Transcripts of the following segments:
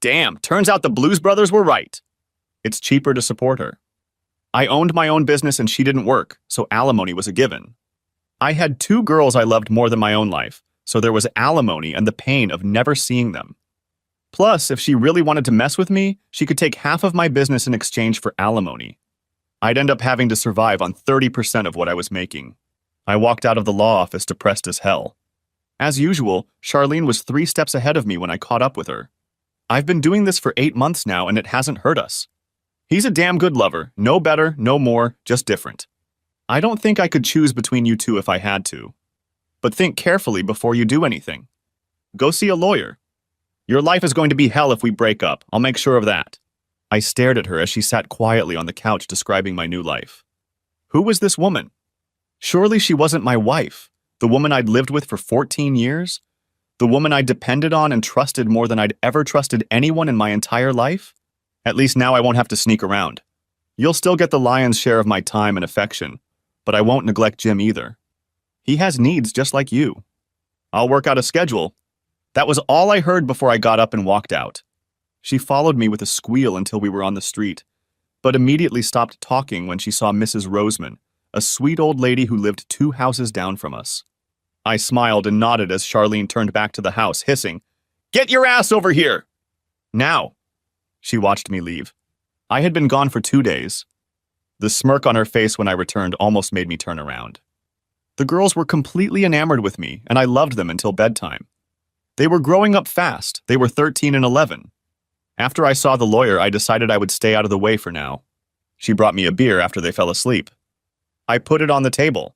Damn, turns out the Blues Brothers were right. It's cheaper to support her. I owned my own business and she didn't work, so alimony was a given. I had two girls I loved more than my own life, so there was alimony and the pain of never seeing them. Plus, if she really wanted to mess with me, she could take half of my business in exchange for alimony. I'd end up having to survive on 30% of what I was making. I walked out of the law office depressed as hell. As usual, Charlene was 3 steps ahead of me when I caught up with her. I've been doing this for 8 months now and it hasn't hurt us. He's a damn good lover, no better, no more, just different. I don't think I could choose between you two if I had to. But think carefully before you do anything. Go see a lawyer. Your life is going to be hell if we break up, I'll make sure of that. I stared at her as she sat quietly on the couch describing my new life. Who was this woman? Surely she wasn't my wife, the woman I'd lived with for 14 years? The woman I depended on and trusted more than I'd ever trusted anyone in my entire life? At least now I won't have to sneak around. You'll still get the lion's share of my time and affection, but I won't neglect Jim either. He has needs just like you. I'll work out a schedule. That was all I heard before I got up and walked out. She followed me with a squeal until we were on the street, but immediately stopped talking when she saw Mrs. Roseman, a sweet old lady who lived 2 houses down from us. I smiled and nodded as Charlene turned back to the house, hissing, "Get your ass over here! Now!" She watched me leave. I had been gone for 2 days. The smirk on her face when I returned almost made me turn around. The girls were completely enamored with me, and I loved them until bedtime. They were growing up fast. They were 13 and 11. After I saw the lawyer, I decided I would stay out of the way for now. She brought me a beer after they fell asleep. I put it on the table.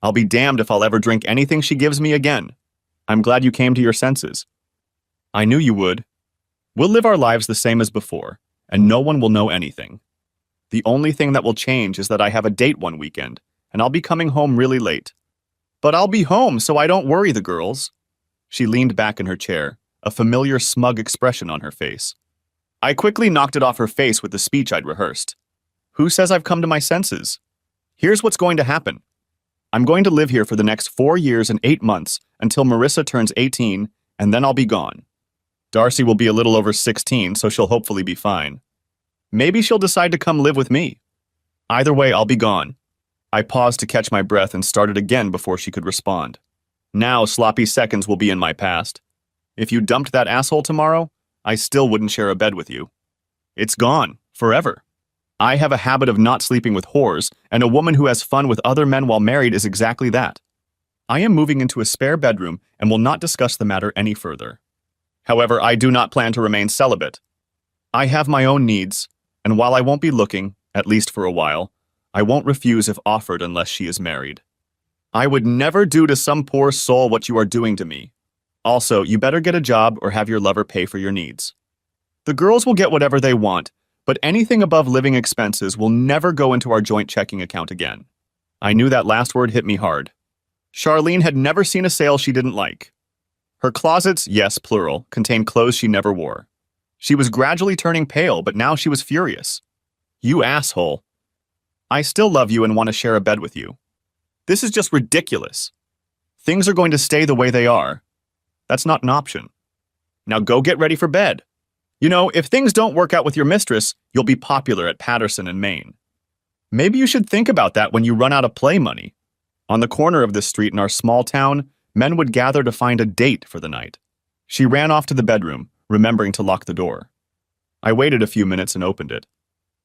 I'll be damned if I'll ever drink anything she gives me again. I'm glad you came to your senses. I knew you would. We'll live our lives the same as before, and no one will know anything. The only thing that will change is that I have a date one weekend, and I'll be coming home really late. But I'll be home, so I don't worry the girls. She leaned back in her chair, a familiar smug expression on her face. I quickly knocked it off her face with the speech I'd rehearsed. Who says I've come to my senses? Here's what's going to happen. I'm going to live here for the next 4 years and 8 months until Marissa turns 18, and then I'll be gone. Darcy will be a little over 16, so she'll hopefully be fine. Maybe she'll decide to come live with me. Either way, I'll be gone. I paused to catch my breath and started again before she could respond. Now sloppy seconds will be in my past. If you dumped that asshole tomorrow, I still wouldn't share a bed with you. It's gone, forever. I have a habit of not sleeping with whores, and a woman who has fun with other men while married is exactly that. I am moving into a spare bedroom and will not discuss the matter any further. However, I do not plan to remain celibate. I have my own needs, and while I won't be looking, at least for a while, I won't refuse if offered unless she is married. I would never do to some poor soul what you are doing to me. Also, you better get a job or have your lover pay for your needs. The girls will get whatever they want, but anything above living expenses will never go into our joint checking account again. I knew that last word hit me hard. Charlene had never seen a sale she didn't like. Her closets, yes, plural, contained clothes she never wore. She was gradually turning pale, but now she was furious. You asshole. I still love you and want to share a bed with you. This is just ridiculous. Things are going to stay the way they are. That's not an option. Now go get ready for bed. You know, if things don't work out with your mistress, you'll be popular at Patterson and Maine. Maybe you should think about that when you run out of play money. On the corner of this street in our small town, men would gather to find a date for the night. She ran off to the bedroom, remembering to lock the door. I waited a few minutes and opened it.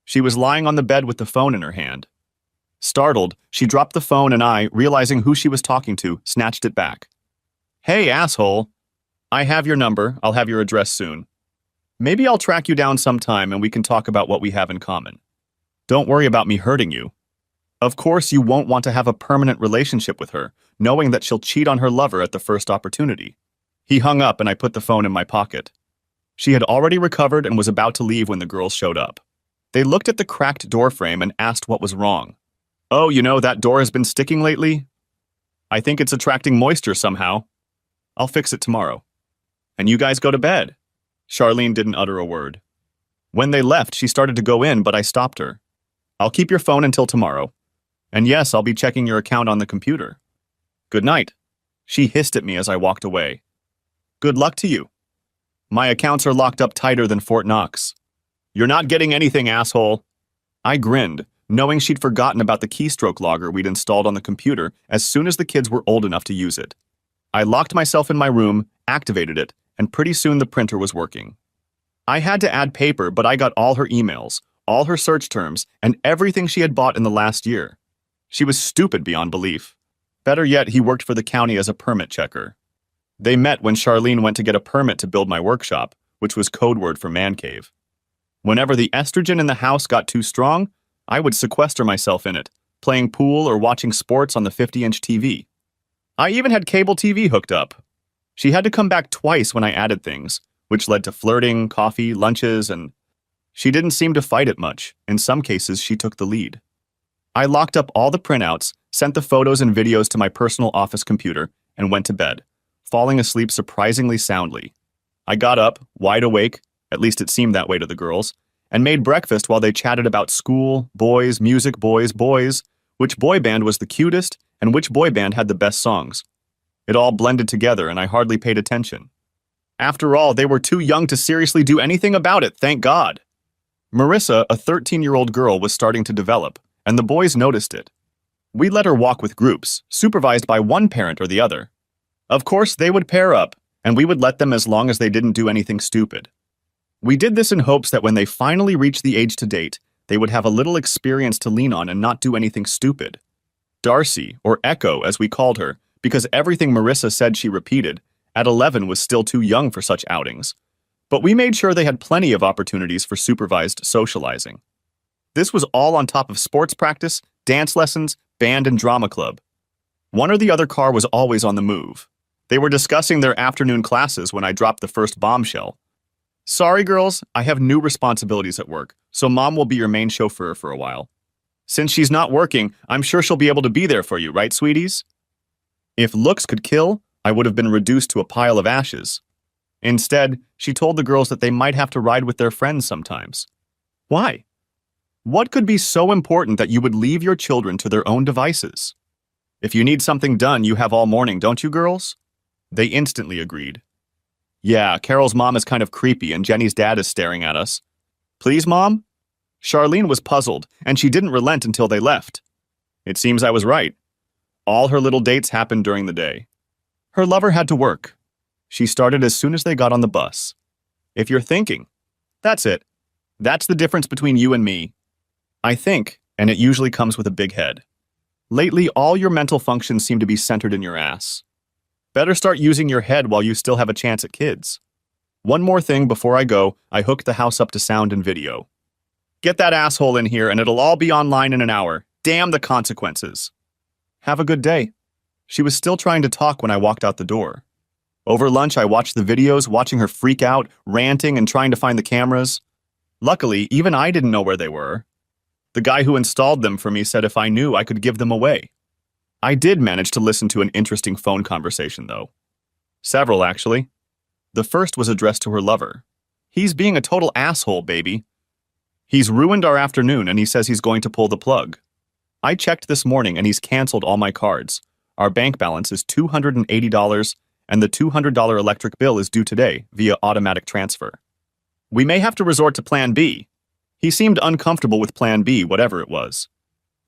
She was lying on the bed with the phone in her hand. Startled, she dropped the phone and I, realizing who she was talking to, snatched it back. Hey, asshole. I have your number. I'll have your address soon. Maybe I'll track you down sometime and we can talk about what we have in common. Don't worry about me hurting you. Of course, you won't want to have a permanent relationship with her, knowing that she'll cheat on her lover at the first opportunity. He hung up and I put the phone in my pocket. She had already recovered and was about to leave when the girls showed up. They looked at the cracked door frame and asked what was wrong. Oh, you know, that door has been sticking lately? I think it's attracting moisture somehow. I'll fix it tomorrow. And you guys go to bed. Charlene didn't utter a word. When they left, she started to go in, but I stopped her. I'll keep your phone until tomorrow. And yes, I'll be checking your account on the computer. Good night. She hissed at me as I walked away. Good luck to you. My accounts are locked up tighter than Fort Knox. You're not getting anything, asshole. I grinned, knowing she'd forgotten about the keystroke logger we'd installed on the computer as soon as the kids were old enough to use it. I locked myself in my room, activated it, and pretty soon the printer was working. I had to add paper, but I got all her emails, all her search terms, and everything she had bought in the last year. She was stupid beyond belief. Better yet, he worked for the county as a permit checker. They met when Charlene went to get a permit to build my workshop, which was code word for man cave. Whenever the estrogen in the house got too strong, I would sequester myself in it, playing pool or watching sports on the 50-inch TV. I even had cable TV hooked up. She had to come back twice when I added things, which led to flirting, coffee, lunches, and she didn't seem to fight it much. In some cases, she took the lead. I locked up all the printouts, sent the photos and videos to my personal office computer, and went to bed, falling asleep surprisingly soundly. I got up, wide awake, at least it seemed that way to the girls, and made breakfast while they chatted about school, boys, music, boys, which boy band was the cutest, and which boy band had the best songs. It all blended together, and I hardly paid attention. After all, they were too young to seriously do anything about it, thank God. Marissa, a 13-year-old girl, was starting to develop, and the boys noticed it. We let her walk with groups, supervised by one parent or the other. Of course, they would pair up, and we would let them as long as they didn't do anything stupid. We did this in hopes that when they finally reached the age to date, they would have a little experience to lean on and not do anything stupid. Darcy, or Echo as we called her, because everything Marissa said she repeated, at 11 was still too young for such outings. But we made sure they had plenty of opportunities for supervised socializing. This was all on top of sports practice, dance lessons, band and drama club. One or the other car was always on the move. They were discussing their afternoon classes when I dropped the first bombshell. Sorry, girls, I have new responsibilities at work, so Mom will be your main chauffeur for a while. Since she's not working, I'm sure she'll be able to be there for you, right, sweeties? If looks could kill, I would have been reduced to a pile of ashes. Instead, she told the girls that they might have to ride with their friends sometimes. Why? What could be so important that you would leave your children to their own devices? If you need something done, you have all morning, don't you, girls? They instantly agreed. Yeah, Carol's mom is kind of creepy and Jenny's dad is staring at us. Please, Mom? Charlene was puzzled, and she didn't relent until they left. It seems I was right. All her little dates happened during the day. Her lover had to work. She started as soon as they got on the bus. If you're thinking, that's it. That's the difference between you and me. I think, and it usually comes with a big head. Lately, all your mental functions seem to be centered in your ass. Better start using your head while you still have a chance at kids. One more thing before I go, I hooked the house up to sound and video. Get that asshole in here and it'll all be online in an hour. Damn the consequences. Have a good day. She was still trying to talk when I walked out the door. Over lunch, I watched the videos, watching her freak out, ranting and trying to find the cameras. Luckily, even I didn't know where they were. The guy who installed them for me said if I knew, I could give them away. I did manage to listen to an interesting phone conversation, though. Several, actually. The first was addressed to her lover. He's being a total asshole, baby. He's ruined our afternoon and he says he's going to pull the plug. I checked this morning and he's canceled all my cards. Our bank balance is $280 and the $200 electric bill is due today via automatic transfer. We may have to resort to Plan B. He seemed uncomfortable with Plan B, whatever it was.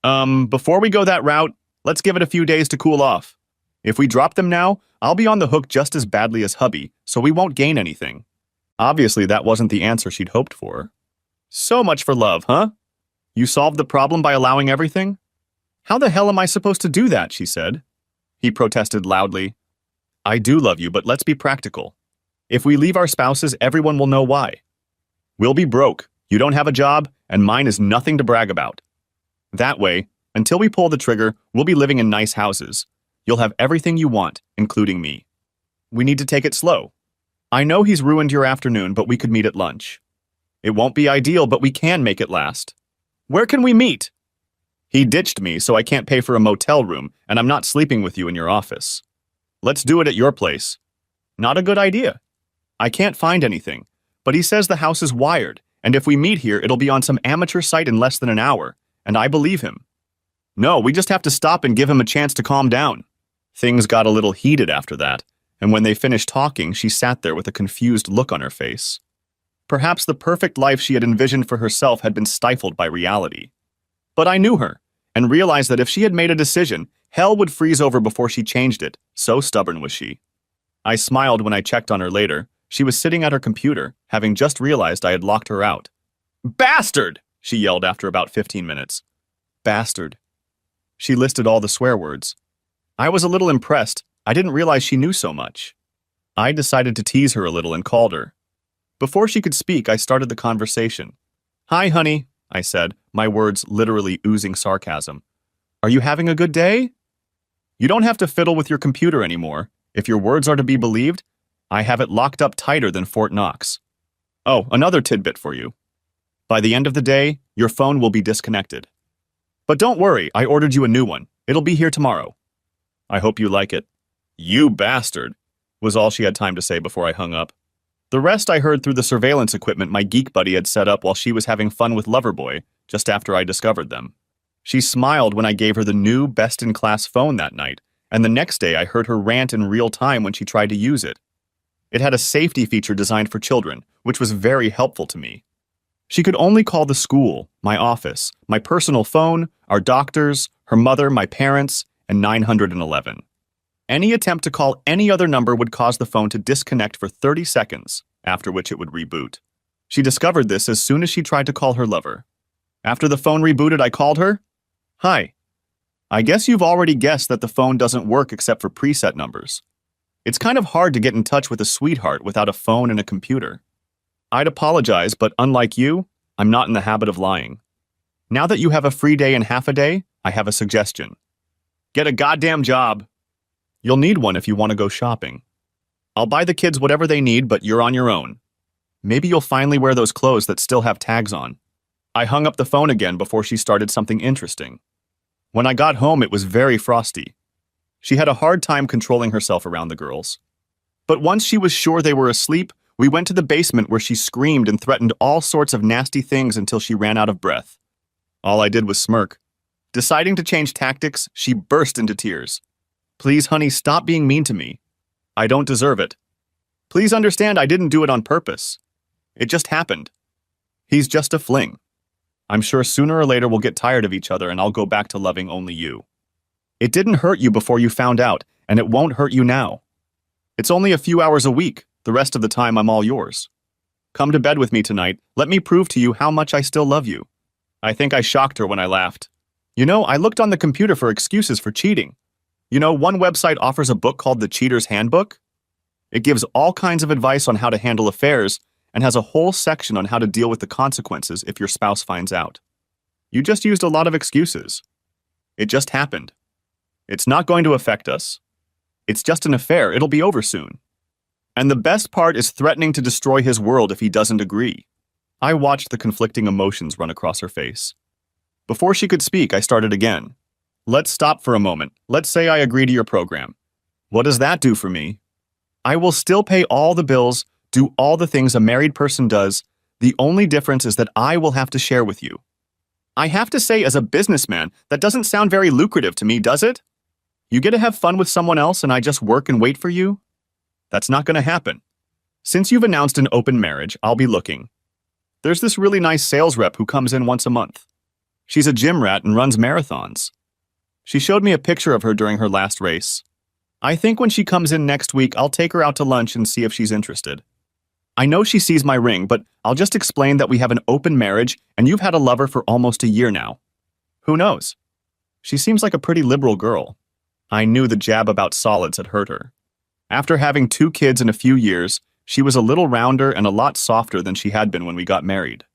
Before we go that route, let's give it a few days to cool off. If we drop them now, I'll be on the hook just as badly as hubby, so we won't gain anything. Obviously, that wasn't the answer she'd hoped for. So much for love, huh? You solved the problem by allowing everything? How the hell am I supposed to do that, she said. He protested loudly. I do love you, but let's be practical. If we leave our spouses, everyone will know why. We'll be broke, you don't have a job, and mine is nothing to brag about. That way, until we pull the trigger, we'll be living in nice houses. You'll have everything you want, including me. We need to take it slow. I know he's ruined your afternoon, but we could meet at lunch. It won't be ideal, but we can make it last. Where can we meet? He ditched me, so I can't pay for a motel room, and I'm not sleeping with you in your office. Let's do it at your place. Not a good idea. I can't find anything, but he says the house is wired, and if we meet here, it'll be on some amateur site in less than an hour, and I believe him. No, we just have to stop and give him a chance to calm down. Things got a little heated after that, And when they finished talking, she sat there with a confused look on her face. Perhaps the perfect life she had envisioned for herself had been stifled by reality. But I knew her, and realized that if she had made a decision, hell would freeze over before she changed it, so stubborn was she. I smiled when I checked on her later. She was sitting at her computer, having just realized I had locked her out. "Bastard!" she yelled after about 15 minutes. Bastard. She listed all the swear words. I was a little impressed. I didn't realize she knew so much. I decided to tease her a little and called her. Before she could speak, I started the conversation. "Hi, honey," I said, my words literally oozing sarcasm. "Are you having a good day?" "You don't have to fiddle with your computer anymore. If your words are to be believed, I have it locked up tighter than Fort Knox. Oh, another tidbit for you. By the end of the day, your phone will be disconnected. But don't worry, I ordered you a new one. It'll be here tomorrow. I hope you like it." "You bastard," was all she had time to say before I hung up. The rest I heard through the surveillance equipment my geek buddy had set up while she was having fun with Loverboy, just after I discovered them. She smiled when I gave her the new best-in-class phone that night, and the next day I heard her rant in real time when she tried to use it. It had a safety feature designed for children, which was very helpful to me. She could only call the school, my office, my personal phone, our doctors, her mother, my parents, and 911. Any attempt to call any other number would cause the phone to disconnect for 30 seconds, after which it would reboot. She discovered this as soon as she tried to call her lover. After the phone rebooted, I called her. "Hi. I guess you've already guessed that the phone doesn't work except for preset numbers. It's kind of hard to get in touch with a sweetheart without a phone and a computer. I'd apologize, but unlike you, I'm not in the habit of lying. Now that you have a free day and half a day, I have a suggestion. Get a goddamn job. You'll need one if you want to go shopping. I'll buy the kids whatever they need, but you're on your own. Maybe you'll finally wear those clothes that still have tags on." I hung up the phone again before she started something interesting. When I got home, it was very frosty. She had a hard time controlling herself around the girls. But once she was sure they were asleep, we went to the basement where she screamed and threatened all sorts of nasty things until she ran out of breath. All I did was smirk. Deciding to change tactics, she burst into tears. "Please, honey, stop being mean to me. I don't deserve it. Please understand I didn't do it on purpose. It just happened. He's just a fling. I'm sure sooner or later we'll get tired of each other and I'll go back to loving only you. It didn't hurt you before you found out, and it won't hurt you now. It's only a few hours a week. The rest of the time I'm all yours. Come to bed with me tonight. Let me prove to you how much I still love you." I think I shocked her when I laughed. I looked on the computer for excuses for cheating. One website offers a book called The Cheater's Handbook. It gives all kinds of advice on how to handle affairs and has a whole section on how to deal with the consequences if your spouse finds out. You just used a lot of excuses. It just happened. It's not going to affect us. It's just an affair. It'll be over soon. And the best part is threatening to destroy his world if he doesn't agree. I watched the conflicting emotions run across her face. Before she could speak, I started again. "Let's stop for a moment. Let's say I agree to your program. What does that do for me? I will still pay all the bills, do all the things a married person does. The only difference is that I will have to share with you. I have to say, as a businessman, that doesn't sound very lucrative to me, does it? You get to have fun with someone else and I just work and wait for you? That's not going to happen. Since you've announced an open marriage, I'll be looking. There's this really nice sales rep who comes in once a month. She's a gym rat and runs marathons. She showed me a picture of her during her last race. I think when she comes in next week, I'll take her out to lunch and see if she's interested. I know she sees my ring, but I'll just explain that we have an open marriage and you've had a lover for almost a year now. Who knows? She seems like a pretty liberal girl." I knew the jab about solids had hurt her. After having 2 kids in a few years, she was a little rounder and a lot softer than she had been when we got married.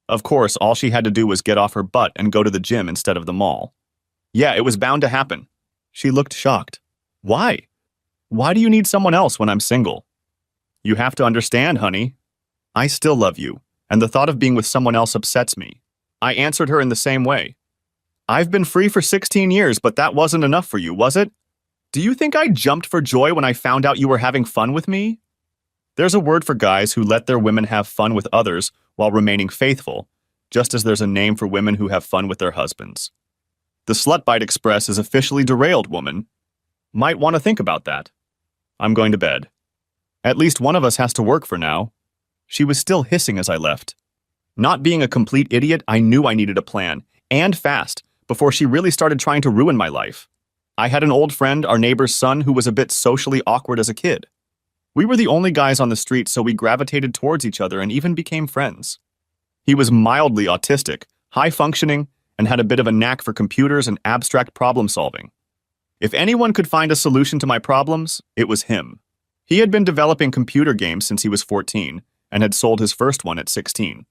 Of course, all she had to do was get off her butt and go to the gym instead of the mall. Yeah, it was bound to happen. She looked shocked. "Why? Why do you need someone else when I'm single?" "You have to understand, honey. I still love you, and the thought of being with someone else upsets me." I answered her in the same way. "I've been free for 16 years, but that wasn't enough for you, was it? Do you think I jumped for joy when I found out you were having fun with me? There's a word for guys who let their women have fun with others while remaining faithful, just as there's a name for women who have fun with their husbands. The Slutbite Express is officially derailed, woman. Might want to think about that." I'm going to bed. At least one of us has to work for now. She was still hissing as I left. Not being a complete idiot, I knew I needed a plan, and fast, before she really started trying to ruin my life. I had an old friend, our neighbor's son, who was a bit socially awkward as a kid. We were the only guys on the street, so we gravitated towards each other and even became friends. He was mildly autistic, high-functioning, and had a bit of a knack for computers and abstract problem-solving. If anyone could find a solution to my problems, it was him. He had been developing computer games since he was 14 and had sold his first one at 16.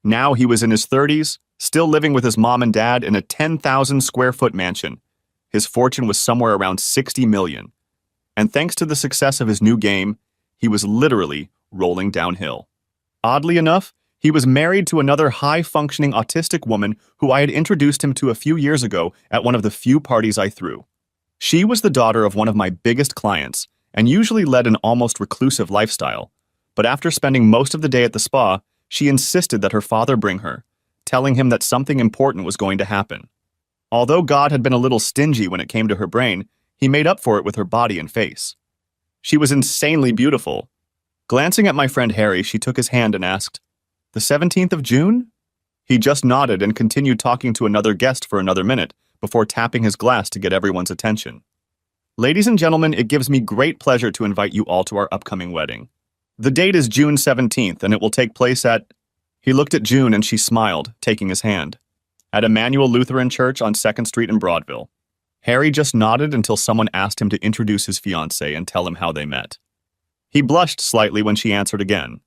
Now he was in his 30s, still living with his mom and dad in a 10,000 square foot mansion. His fortune was somewhere around 60 million. And thanks to the success of his new game, he was literally rolling downhill. Oddly enough, he was married to another high-functioning autistic woman who I had introduced him to a few years ago at one of the few parties I threw. She was the daughter of one of my biggest clients and usually led an almost reclusive lifestyle. But after spending most of the day at the spa, she insisted that her father bring her, telling him that something important was going to happen. Although God had been a little stingy when it came to her brain, he made up for it with her body and face. She was insanely beautiful. Glancing at my friend Harry, she took his hand and asked, "The 17th of June?" He just nodded and continued talking to another guest for another minute before tapping his glass to get everyone's attention. Ladies and gentlemen, it gives me great pleasure to invite you all to our upcoming wedding. The date is June 17th, and it will take place at... He looked at June and she smiled, taking his hand. At Emmanuel Lutheran Church on 2nd Street in Broadville. Harry just nodded until someone asked him to introduce his fiancée and tell him how they met. He blushed slightly when she answered again.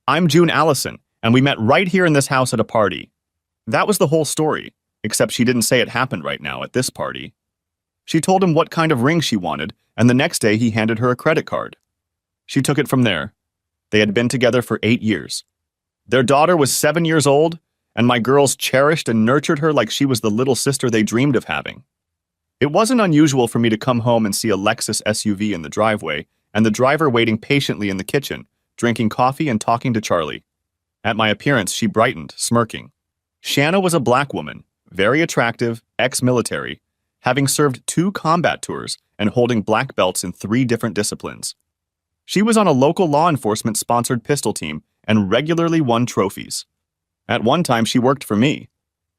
"I'm June Allison, and we met right here in this house at a party." That was the whole story, except she didn't say it happened right now at this party. She told him what kind of ring she wanted, and the next day he handed her a credit card. She took it from there. They had been together for 8 years. Their daughter was 7 years old, and my girls cherished and nurtured her like she was the little sister they dreamed of having. It wasn't unusual for me to come home and see a Lexus SUV in the driveway, and the driver waiting patiently in the kitchen, drinking coffee and talking to Charlie. At my appearance, she brightened, smirking. Shanna was a black woman, very attractive, ex-military, having served 2 combat tours and holding black belts in 3 different disciplines. She was on a local law enforcement-sponsored pistol team and regularly won trophies. At one time, she worked for me.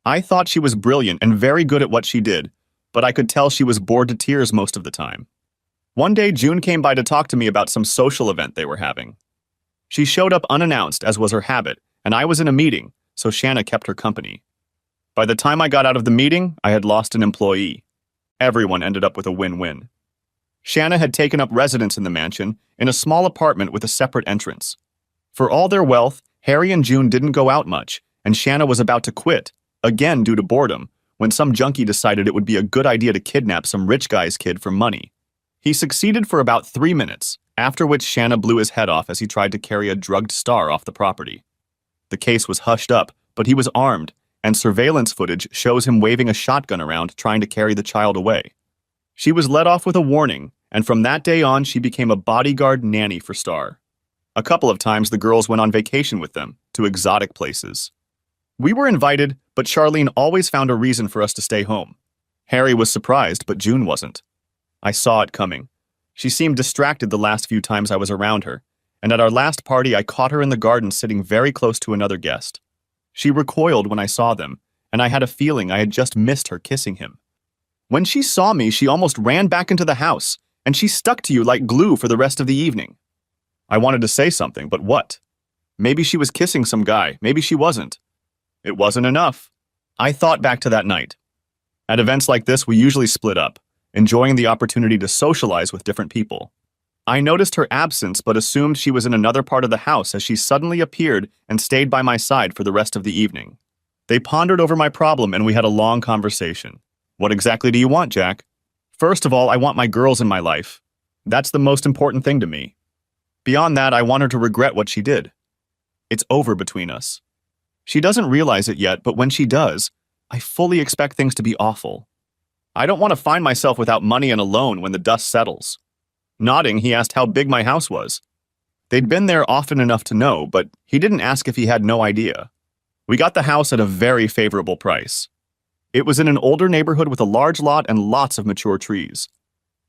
I thought she was brilliant and very good at what she did, but I could tell she was bored to tears most of the time. One day, June came by to talk to me about some social event they were having. She showed up unannounced, as was her habit, and I was in a meeting, so Shanna kept her company. By the time I got out of the meeting, I had lost an employee. Everyone ended up with a win-win. Shanna had taken up residence in the mansion, in a small apartment with a separate entrance. For all their wealth, Harry and June didn't go out much, and Shanna was about to quit, again due to boredom, when some junkie decided it would be a good idea to kidnap some rich guy's kid for money. He succeeded for about 3 minutes, after which Shanna blew his head off as he tried to carry a drugged star off the property. The case was hushed up, but he was armed, and surveillance footage shows him waving a shotgun around trying to carry the child away. She was let off with a warning, and from that day on she became a bodyguard nanny for Star. A couple of times the girls went on vacation with them, to exotic places. We were invited, but Charlene always found a reason for us to stay home. Harry was surprised, but June wasn't. I saw it coming. She seemed distracted the last few times I was around her, and at our last party I caught her in the garden sitting very close to another guest. She recoiled when I saw them, and I had a feeling I had just missed her kissing him. When she saw me, she almost ran back into the house, and she stuck to you like glue for the rest of the evening. I wanted to say something, but what? Maybe she was kissing some guy, maybe she wasn't. It wasn't enough. I thought back to that night. At events like this, we usually split up, enjoying the opportunity to socialize with different people. I noticed her absence but assumed she was in another part of the house as she suddenly appeared and stayed by my side for the rest of the evening. They pondered over my problem and we had a long conversation. "What exactly do you want, Jack?" "First of all, I want my girls in my life. That's the most important thing to me. Beyond that, I want her to regret what she did. It's over between us. She doesn't realize it yet, but when she does, I fully expect things to be awful. I don't want to find myself without money and alone when the dust settles." Nodding, he asked how big my house was. They'd been there often enough to know, but he didn't ask if he had no idea. We got the house at a very favorable price. It was in an older neighborhood with a large lot and lots of mature trees.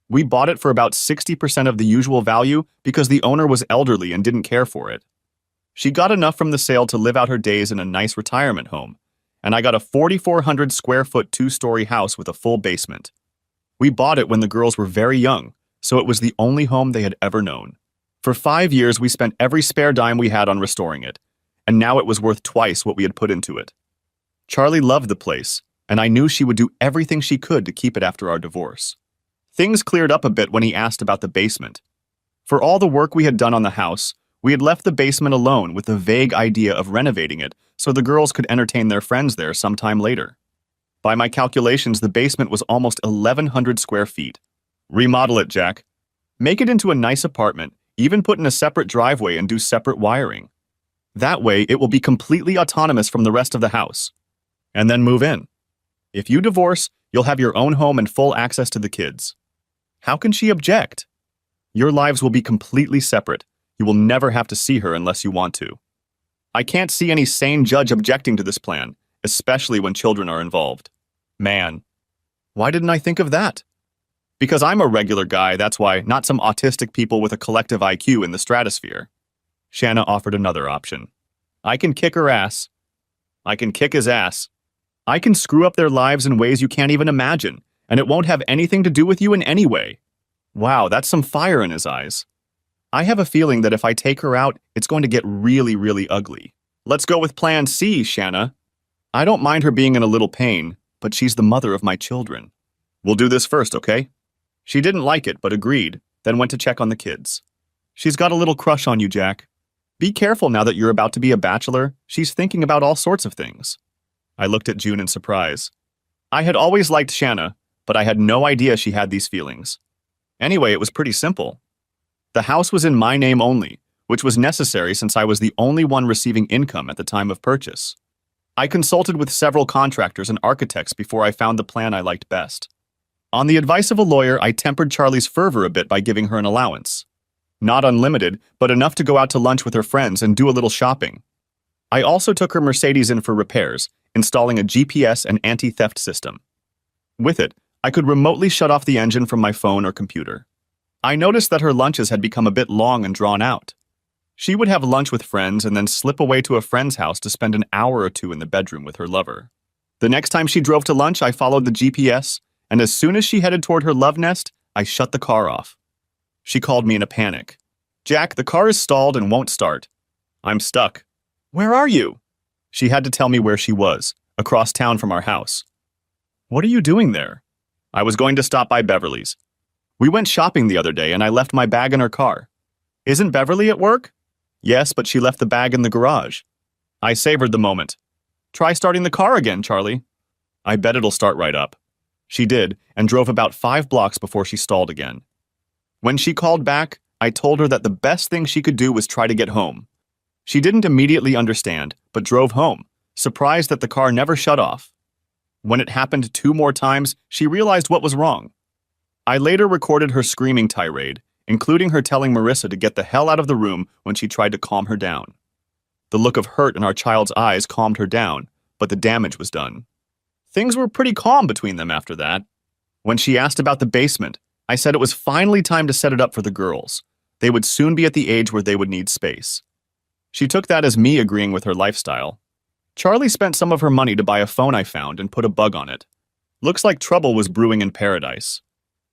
We bought it for about 60% of the usual value because the owner was elderly and didn't care for it. She got enough from the sale to live out her days in a nice retirement home, and I got a 4,400 square foot two-story house with a full basement. We bought it when the girls were very young, so it was the only home they had ever known. For 5 years, we spent every spare dime we had on restoring it, and now it was worth twice what we had put into it. Charlie loved the place, and I knew she would do everything she could to keep it after our divorce. Things cleared up a bit when he asked about the basement. For all the work we had done on the house, we had left the basement alone with the vague idea of renovating it so the girls could entertain their friends there sometime later. By my calculations, the basement was almost 1,100 square feet. Remodel it, Jack. Make it into a nice apartment, even put in a separate driveway and do separate wiring. That way, it will be completely autonomous from the rest of the house. And then move in. If you divorce, you'll have your own home and full access to the kids. How can she object? Your lives will be completely separate. You will never have to see her unless you want to. I can't see any sane judge objecting to this plan, especially when children are involved. Man, why didn't I think of that? Because I'm a regular guy, that's why, not some autistic people with a collective IQ in the stratosphere. Shanna offered another option. I can kick her ass. I can kick his ass. I can screw up their lives in ways you can't even imagine, and it won't have anything to do with you in any way. Wow, that's some fire in his eyes. I have a feeling that if I take her out, it's going to get really, really ugly. Let's go with plan C, Shanna. I don't mind her being in a little pain, but she's the mother of my children. We'll do this first, okay? She didn't like it, but agreed, then went to check on the kids. She's got a little crush on you, Jack. Be careful now that you're about to be a bachelor. She's thinking about all sorts of things. I looked at June in surprise. I had always liked Shanna, but I had no idea she had these feelings. Anyway, it was pretty simple. The house was in my name only, which was necessary since I was the only one receiving income at the time of purchase. I consulted with several contractors and architects before I found the plan I liked best. On the advice of a lawyer, I tempered Charlie's fervor a bit by giving her an allowance. Not unlimited, but enough to go out to lunch with her friends and do a little shopping. I also took her Mercedes in for repairs, installing a GPS and anti-theft system. With it, I could remotely shut off the engine from my phone or computer. I noticed that her lunches had become a bit long and drawn out. She would have lunch with friends and then slip away to a friend's house to spend an hour or two in the bedroom with her lover. The next time she drove to lunch, I followed the GPS, and as soon as she headed toward her love nest, I shut the car off. She called me in a panic. Jack, the car is stalled and won't start. I'm stuck. Where are you? She had to tell me where she was, across town from our house. What are you doing there? I was going to stop by Beverly's. We went shopping the other day and I left my bag in her car. Isn't Beverly at work? Yes, but she left the bag in the garage. I savored the moment. Try starting the car again, Charlie. I bet it'll start right up. She did, and drove about 5 blocks before she stalled again. When she called back, I told her that the best thing she could do was try to get home. She didn't immediately understand, but drove home, surprised that the car never shut off. When it happened 2 more times, she realized what was wrong. I later recorded her screaming tirade, including her telling Marissa to get the hell out of the room when she tried to calm her down. The look of hurt in our child's eyes calmed her down, but the damage was done. Things were pretty calm between them after that. When she asked about the basement, I said it was finally time to set it up for the girls. They would soon be at the age where they would need space. She took that as me agreeing with her lifestyle. Charlie spent some of her money to buy a phone I found and put a bug on it. Looks like trouble was brewing in paradise.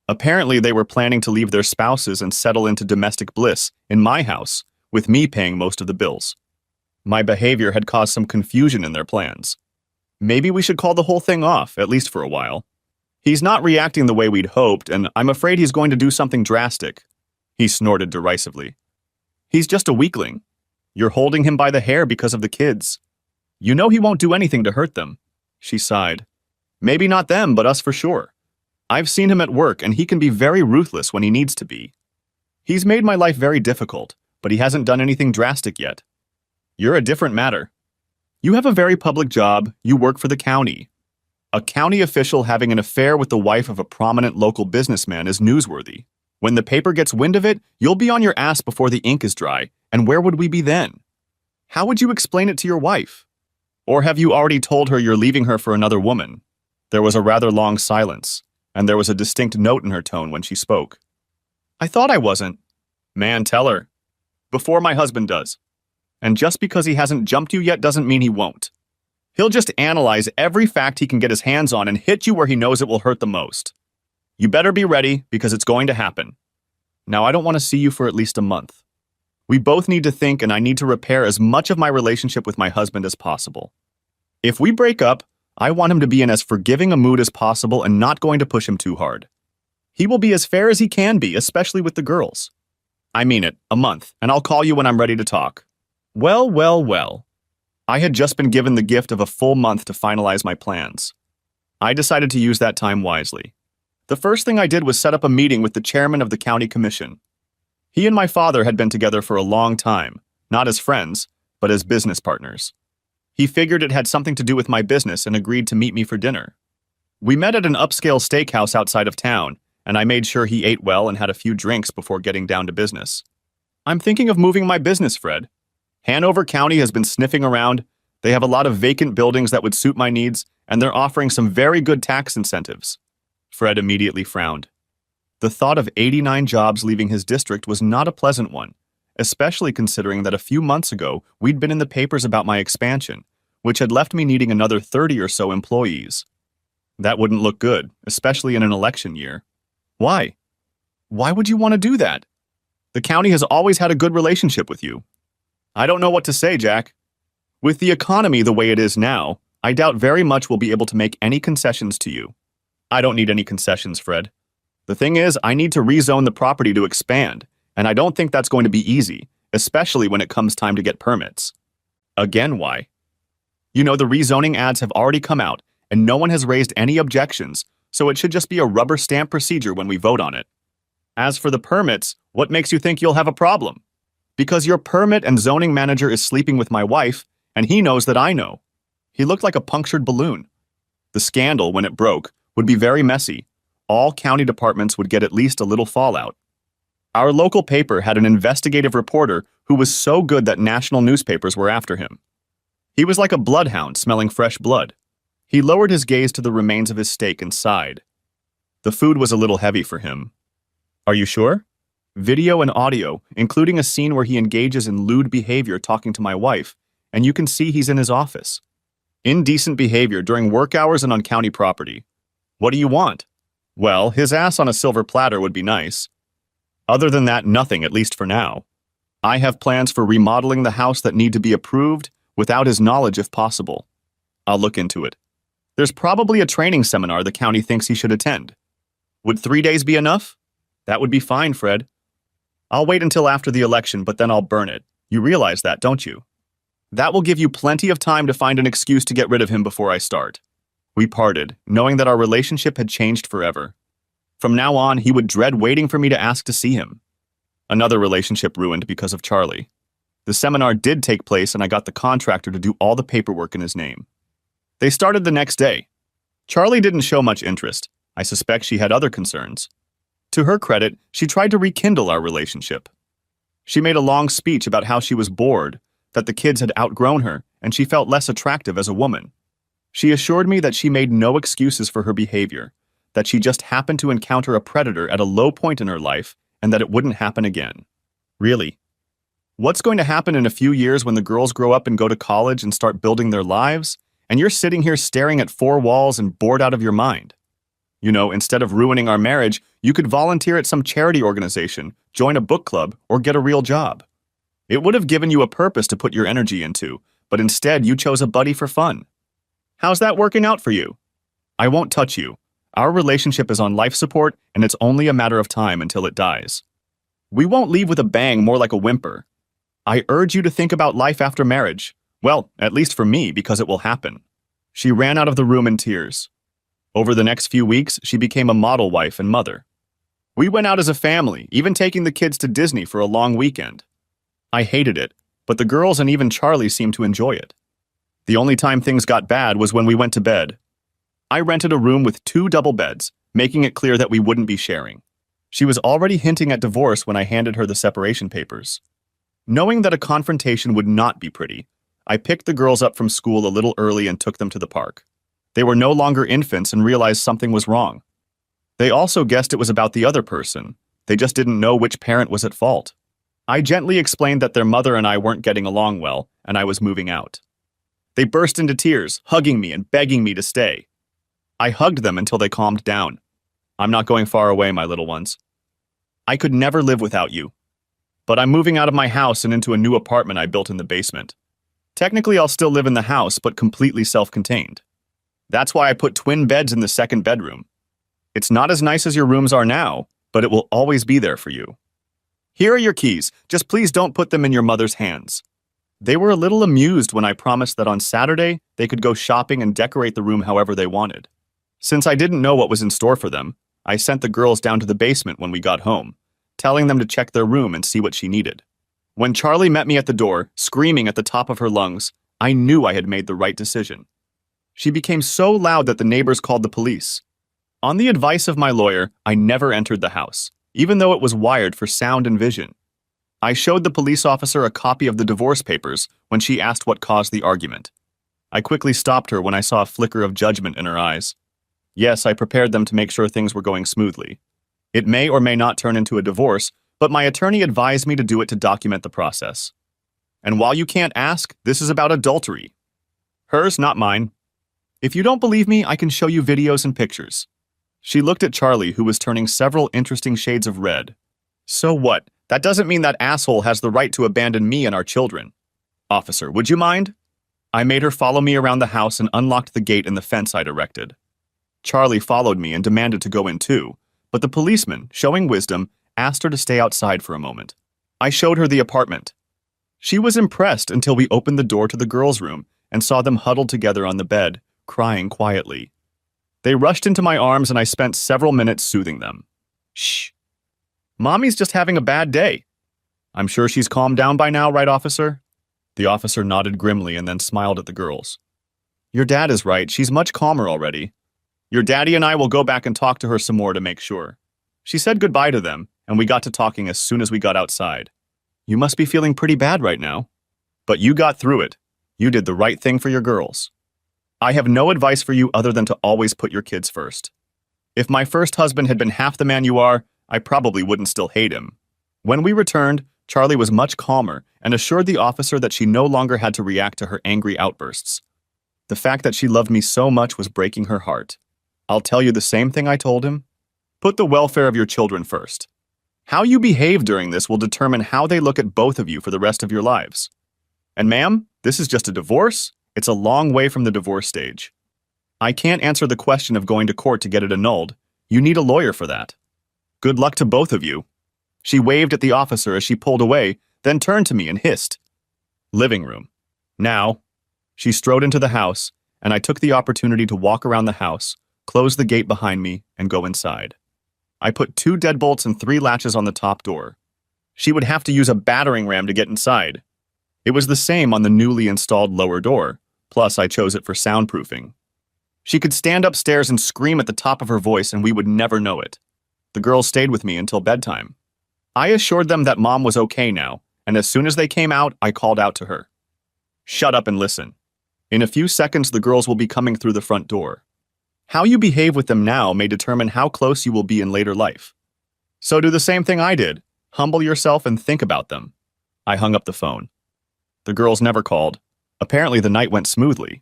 Apparently, they were planning to leave their spouses and settle into domestic bliss in my house, with me paying most of the bills. My behavior had caused some confusion in their plans. Maybe we should call the whole thing off, at least for a while. He's not reacting the way we'd hoped, and I'm afraid he's going to do something drastic. He snorted derisively. He's just a weakling. You're holding him by the hair because of the kids. You know he won't do anything to hurt them. She sighed. Maybe not them, but us for sure. I've seen him at work, and he can be very ruthless when he needs to be. He's made my life very difficult, but he hasn't done anything drastic yet. You're a different matter. You have a very public job. You work for the county. A county official having an affair with the wife of a prominent local businessman is newsworthy. When the paper gets wind of it, you'll be on your ass before the ink is dry, and where would we be then? How would you explain it to your wife? Or have you already told her you're leaving her for another woman? There was a rather long silence. and there was a distinct note in her tone when she spoke. I thought I wasn't. Man, tell her. Before my husband does. And just because he hasn't jumped you yet doesn't mean he won't. He'll just analyze every fact he can get his hands on and hit you where he knows it will hurt the most. You better be ready, because it's going to happen. Now, I don't want to see you for at least a month. We both need to think, and I need to repair as much of my relationship with my husband as possible. If we break up, I want him to be in as forgiving a mood as possible and not going to push him too hard. He will be as fair as he can be, especially with the girls. I mean it, a month, and I'll call you when I'm ready to talk. Well, well, well. I had just been given the gift of a full month to finalize my plans. I decided to use that time wisely. The first thing I did was set up a meeting with the chairman of the county commission. He and my father had been together for a long time, not as friends, but as business partners. He figured it had something to do with my business and agreed to meet me for dinner. We met at an upscale steakhouse outside of town, and I made sure he ate well and had a few drinks before getting down to business. I'm thinking of moving my business, Fred. Hanover County has been sniffing around. They have a lot of vacant buildings that would suit my needs, and they're offering some very good tax incentives. Fred immediately frowned. The thought of 89 jobs leaving his district was not a pleasant one, especially considering that a few months ago we'd been in the papers about my expansion, which had left me needing another 30 or so employees. That wouldn't look good, especially in an election year. Why? Why would you want to do that? The county has always had a good relationship with you. I don't know what to say, Jack. With the economy the way it is now, I doubt very much we'll be able to make any concessions to you. I don't need any concessions, Fred. The thing is, I need to rezone the property to expand, and I don't think that's going to be easy, especially when it comes time to get permits. Again, why? You know, the rezoning ads have already come out, and no one has raised any objections, so it should just be a rubber stamp procedure when we vote on it. As for the permits, what makes you think you'll have a problem? Because your permit and zoning manager is sleeping with my wife, and he knows that I know. He looked like a punctured balloon. The scandal, when it broke, would be very messy. All county departments would get at least a little fallout. Our local paper had an investigative reporter who was so good that national newspapers were after him. He was like a bloodhound smelling fresh blood. He lowered his gaze to the remains of his steak and sighed. The food was a little heavy for him. Are you sure? Video and audio, including a scene where he engages in lewd behavior talking to my wife, and you can see he's in his office. Indecent behavior during work hours and on county property. What do you want? Well, his ass on a silver platter would be nice. Other than that, nothing, at least for now. I have plans for remodeling the house that need to be approved without his knowledge if possible. I'll look into it. There's probably a training seminar the county thinks he should attend. Would 3 days be enough? That would be fine, Fred. I'll wait until after the election, but then I'll burn it. You realize that, don't you? That will give you plenty of time to find an excuse to get rid of him before I start. We parted, knowing that our relationship had changed forever. From now on, he would dread waiting for me to ask to see him. Another relationship ruined because of Charlie. The seminar did take place, and I got the contractor to do all the paperwork in his name. They started the next day. Charlie didn't show much interest. I suspect she had other concerns. To her credit, she tried to rekindle our relationship. She made a long speech about how she was bored, that the kids had outgrown her, and she felt less attractive as a woman. She assured me that she made no excuses for her behavior, that she just happened to encounter a predator at a low point in her life, and that it wouldn't happen again. Really? What's going to happen in a few years when the girls grow up and go to college and start building their lives, and you're sitting here staring at four walls and bored out of your mind? You know, instead of ruining our marriage, you could volunteer at some charity organization, join a book club, or get a real job. It would have given you a purpose to put your energy into, but instead you chose a buddy for fun. How's that working out for you? I won't touch you. Our relationship is on life support, and it's only a matter of time until it dies. We won't leave with a bang, more like a whimper. I urge you to think about life after marriage. Well, at least for me, because it will happen. She ran out of the room in tears. Over the next few weeks, she became a model wife and mother. We went out as a family, even taking the kids to Disney for a long weekend. I hated it, but the girls and even Charlie seemed to enjoy it. The only time things got bad was when we went to bed. I rented a room with 2 double beds, making it clear that we wouldn't be sharing. She was already hinting at divorce when I handed her the separation papers. Knowing that a confrontation would not be pretty, I picked the girls up from school a little early and took them to the park. They were no longer infants and realized something was wrong. They also guessed it was about the other person. They just didn't know which parent was at fault. I gently explained that their mother and I weren't getting along well, and I was moving out. They burst into tears, hugging me and begging me to stay. I hugged them until they calmed down. I'm not going far away, my little ones. I could never live without you. But I'm moving out of my house and into a new apartment I built in the basement. Technically, I'll still live in the house, but completely self-contained. That's why I put twin beds in the second bedroom. It's not as nice as your rooms are now, but it will always be there for you. Here are your keys. Just please don't put them in your mother's hands. They were a little amused when I promised that on Saturday they could go shopping and decorate the room however they wanted. Since I didn't know what was in store for them, I sent the girls down to the basement when we got home, telling them to check their room and see what she needed. When Charlie met me at the door, screaming at the top of her lungs, I knew I had made the right decision. She became so loud that the neighbors called the police. On the advice of my lawyer, I never entered the house, even though it was wired for sound and vision. I showed the police officer a copy of the divorce papers when she asked what caused the argument. I quickly stopped her when I saw a flicker of judgment in her eyes. Yes, I prepared them to make sure things were going smoothly. It may or may not turn into a divorce, but my attorney advised me to do it to document the process. And while you can't ask, this is about adultery. Hers, not mine. If you don't believe me, I can show you videos and pictures. She looked at Charlie, who was turning several interesting shades of red. So what? That doesn't mean that asshole has the right to abandon me and our children. Officer, would you mind? I made her follow me around the house and unlocked the gate and the fence I'd erected. Charlie followed me and demanded to go in too, but the policeman, showing wisdom, asked her to stay outside for a moment. I showed her the apartment. She was impressed until we opened the door to the girls' room and saw them huddled together on the bed, crying quietly. They rushed into my arms and I spent several minutes soothing them. Shh. Mommy's just having a bad day. I'm sure she's calmed down by now, right, officer? The officer nodded grimly and then smiled at the girls. Your dad is right. She's much calmer already. Your daddy and I will go back and talk to her some more to make sure. She said goodbye to them, and we got to talking as soon as we got outside. You must be feeling pretty bad right now. But you got through it. You did the right thing for your girls. I have no advice for you other than to always put your kids first. If my first husband had been half the man you are, I probably wouldn't still hate him. When we returned, Charlie was much calmer and assured the officer that she no longer had to react to her angry outbursts. The fact that she loved me so much was breaking her heart. I'll tell you the same thing I told him. Put the welfare of your children first. How you behave during this will determine how they look at both of you for the rest of your lives. And ma'am, this is just a divorce. It's a long way from the divorce stage. I can't answer the question of going to court to get it annulled. You need a lawyer for that. Good luck to both of you. She waved at the officer as she pulled away, then turned to me and hissed. Living room. Now. She strode into the house, and I took the opportunity to walk around the house, close the gate behind me, and go inside. I put 2 deadbolts and 3 latches on the top door. She would have to use a battering ram to get inside. It was the same on the newly installed lower door, plus I chose it for soundproofing. She could stand upstairs and scream at the top of her voice and we would never know it. The girls stayed with me until bedtime. I assured them that Mom was okay now, and as soon as they came out, I called out to her. Shut up and listen. In a few seconds, the girls will be coming through the front door. How you behave with them now may determine how close you will be in later life. So do the same thing I did. Humble yourself and think about them. I hung up the phone. The girls never called. Apparently the night went smoothly.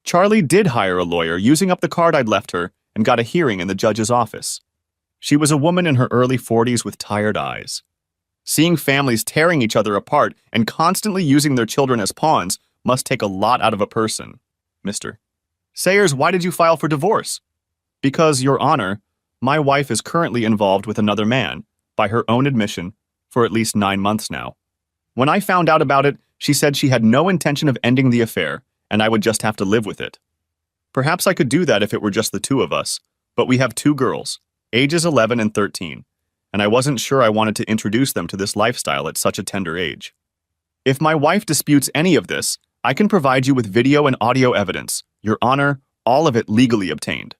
Charlie did hire a lawyer using up the card I'd left her and got a hearing in the judge's office. She was a woman in her early 40s with tired eyes. Seeing families tearing each other apart and constantly using their children as pawns must take a lot out of a person. Mr. Sayers, why did you file for divorce? Because, Your Honor, my wife is currently involved with another man, by her own admission, for at least 9 months now. When I found out about it, she said she had no intention of ending the affair, and I would just have to live with it. Perhaps I could do that if it were just the 2 of us, but we have 2 girls, ages 11 and 13, and I wasn't sure I wanted to introduce them to this lifestyle at such a tender age. If my wife disputes any of this, I can provide you with video and audio evidence, Your Honor, all of it legally obtained.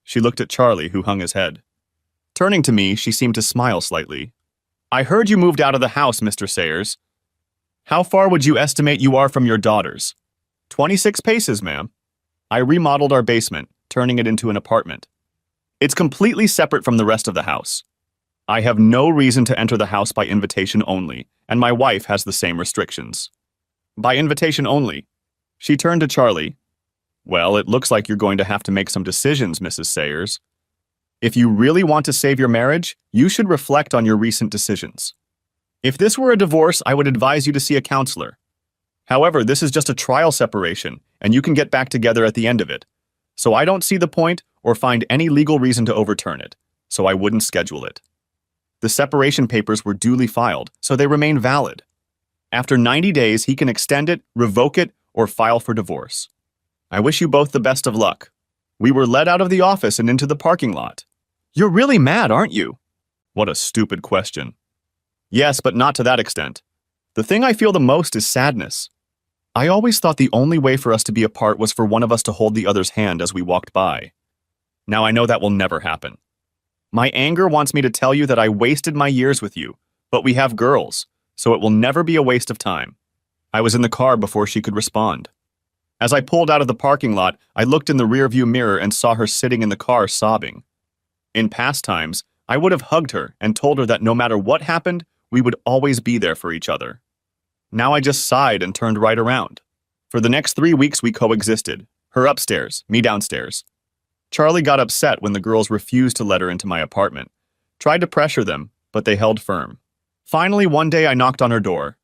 She looked at Charlie, who hung his head. Turning to me, she seemed to smile slightly. I heard you moved out of the house, Mr. Sayers. How far would you estimate you are from your daughters? 26 paces, ma'am. I remodeled our basement, turning it into an apartment. It's completely separate from the rest of the house. I have no reason to enter the house by invitation only, and my wife has the same restrictions. By invitation only. She turned to Charlie. Well, it looks like you're going to have to make some decisions, Mrs. Sayers. If you really want to save your marriage, you should reflect on your recent decisions. If this were a divorce, I would advise you to see a counselor. However, this is just a trial separation, and you can get back together at the end of it. So I don't see the point or find any legal reason to overturn it, so I wouldn't schedule it. The separation papers were duly filed, so they remain valid. After 90 days, he can extend it, revoke it, or file for divorce. I wish you both the best of luck. We were led out of the office and into the parking lot. You're really mad, aren't you? What a stupid question. Yes, but not to that extent. The thing I feel the most is sadness. I always thought the only way for us to be apart was for one of us to hold the other's hand as we walked by. Now I know that will never happen. My anger wants me to tell you that I wasted my years with you, but we have girls, so it will never be a waste of time. I was in the car before she could respond. As I pulled out of the parking lot, I looked in the rearview mirror and saw her sitting in the car sobbing. In past times, I would have hugged her and told her that no matter what happened, we would always be there for each other. Now I just sighed and turned right around. For the next 3 weeks we coexisted, her upstairs, me downstairs. Charlie got upset when the girls refused to let her into my apartment. Tried to pressure them, but they held firm. Finally, one day I knocked on her door.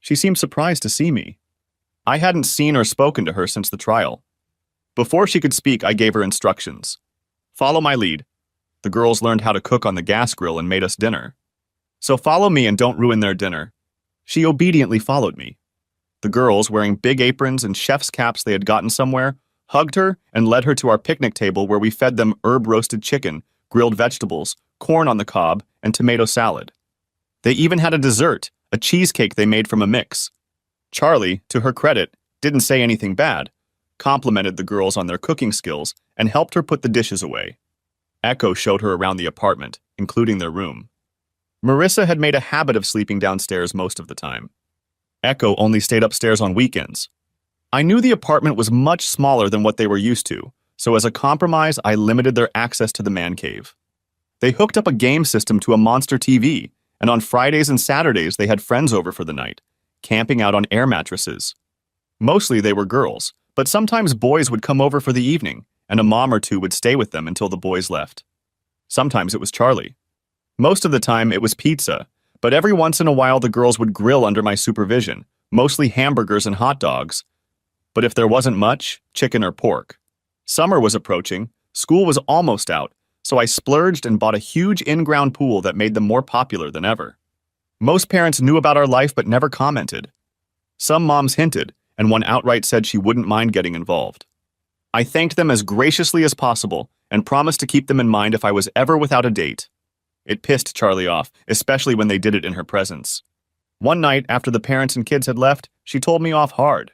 She seemed surprised to see me. I hadn't seen or spoken to her since the trial. Before she could speak, I gave her instructions. Follow my lead. The girls learned how to cook on the gas grill and made us dinner. So follow me and don't ruin their dinner. She obediently followed me. The girls, wearing big aprons and chef's caps they had gotten somewhere, hugged her and led her to our picnic table where we fed them herb-roasted chicken, grilled vegetables, corn on the cob, and tomato salad. They even had a dessert, a cheesecake they made from a mix. Charlie, to her credit, didn't say anything bad, complimented the girls on their cooking skills, and helped her put the dishes away. Echo showed her around the apartment, including their room. Marissa had made a habit of sleeping downstairs most of the time. Echo only stayed upstairs on weekends. I knew the apartment was much smaller than what they were used to, so as a compromise, I limited their access to the man cave. They hooked up a game system to a monster TV, and on Fridays and Saturdays they had friends over for the night, camping out on air mattresses. Mostly they were girls, but sometimes boys would come over for the evening, and a mom or two would stay with them until the boys left. Sometimes it was Charlie. Most of the time it was pizza, but every once in a while the girls would grill under my supervision, mostly hamburgers and hot dogs. But if there wasn't much, chicken or pork. Summer was approaching, school was almost out, so I splurged and bought a huge in-ground pool that made them more popular than ever. Most parents knew about our life but never commented. Some moms hinted, and one outright said she wouldn't mind getting involved. I thanked them as graciously as possible and promised to keep them in mind if I was ever without a date. It pissed Charlie off, especially when they did it in her presence. One night, after the parents and kids had left, she told me off hard.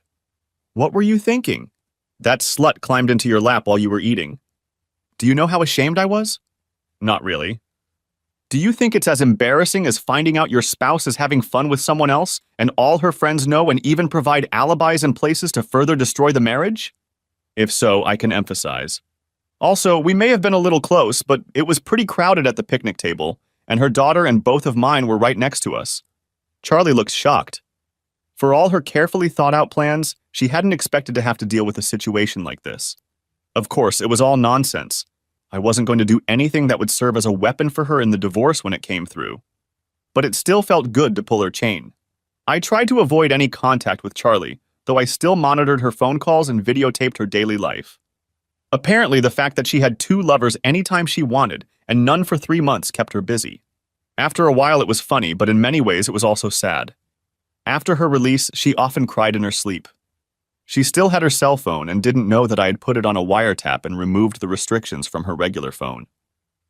What were you thinking? That slut climbed into your lap while you were eating. Do you know how ashamed I was? Not really. Do you think it's as embarrassing as finding out your spouse is having fun with someone else and all her friends know and even provide alibis and places to further destroy the marriage? If so, I can emphasize. Also, we may have been a little close, but it was pretty crowded at the picnic table, and her daughter and both of mine were right next to us. Charlie looked shocked. For all her carefully thought-out plans, she hadn't expected to have to deal with a situation like this. Of course, it was all nonsense. I wasn't going to do anything that would serve as a weapon for her in the divorce when it came through. But it still felt good to pull her chain. I tried to avoid any contact with Charlie, though I still monitored her phone calls and videotaped her daily life. Apparently, the fact that she had 2 lovers anytime she wanted and none for 3 months kept her busy. After a while, it was funny, but in many ways, it was also sad. After her release, she often cried in her sleep. She still had her cell phone and didn't know that I had put it on a wiretap and removed the restrictions from her regular phone.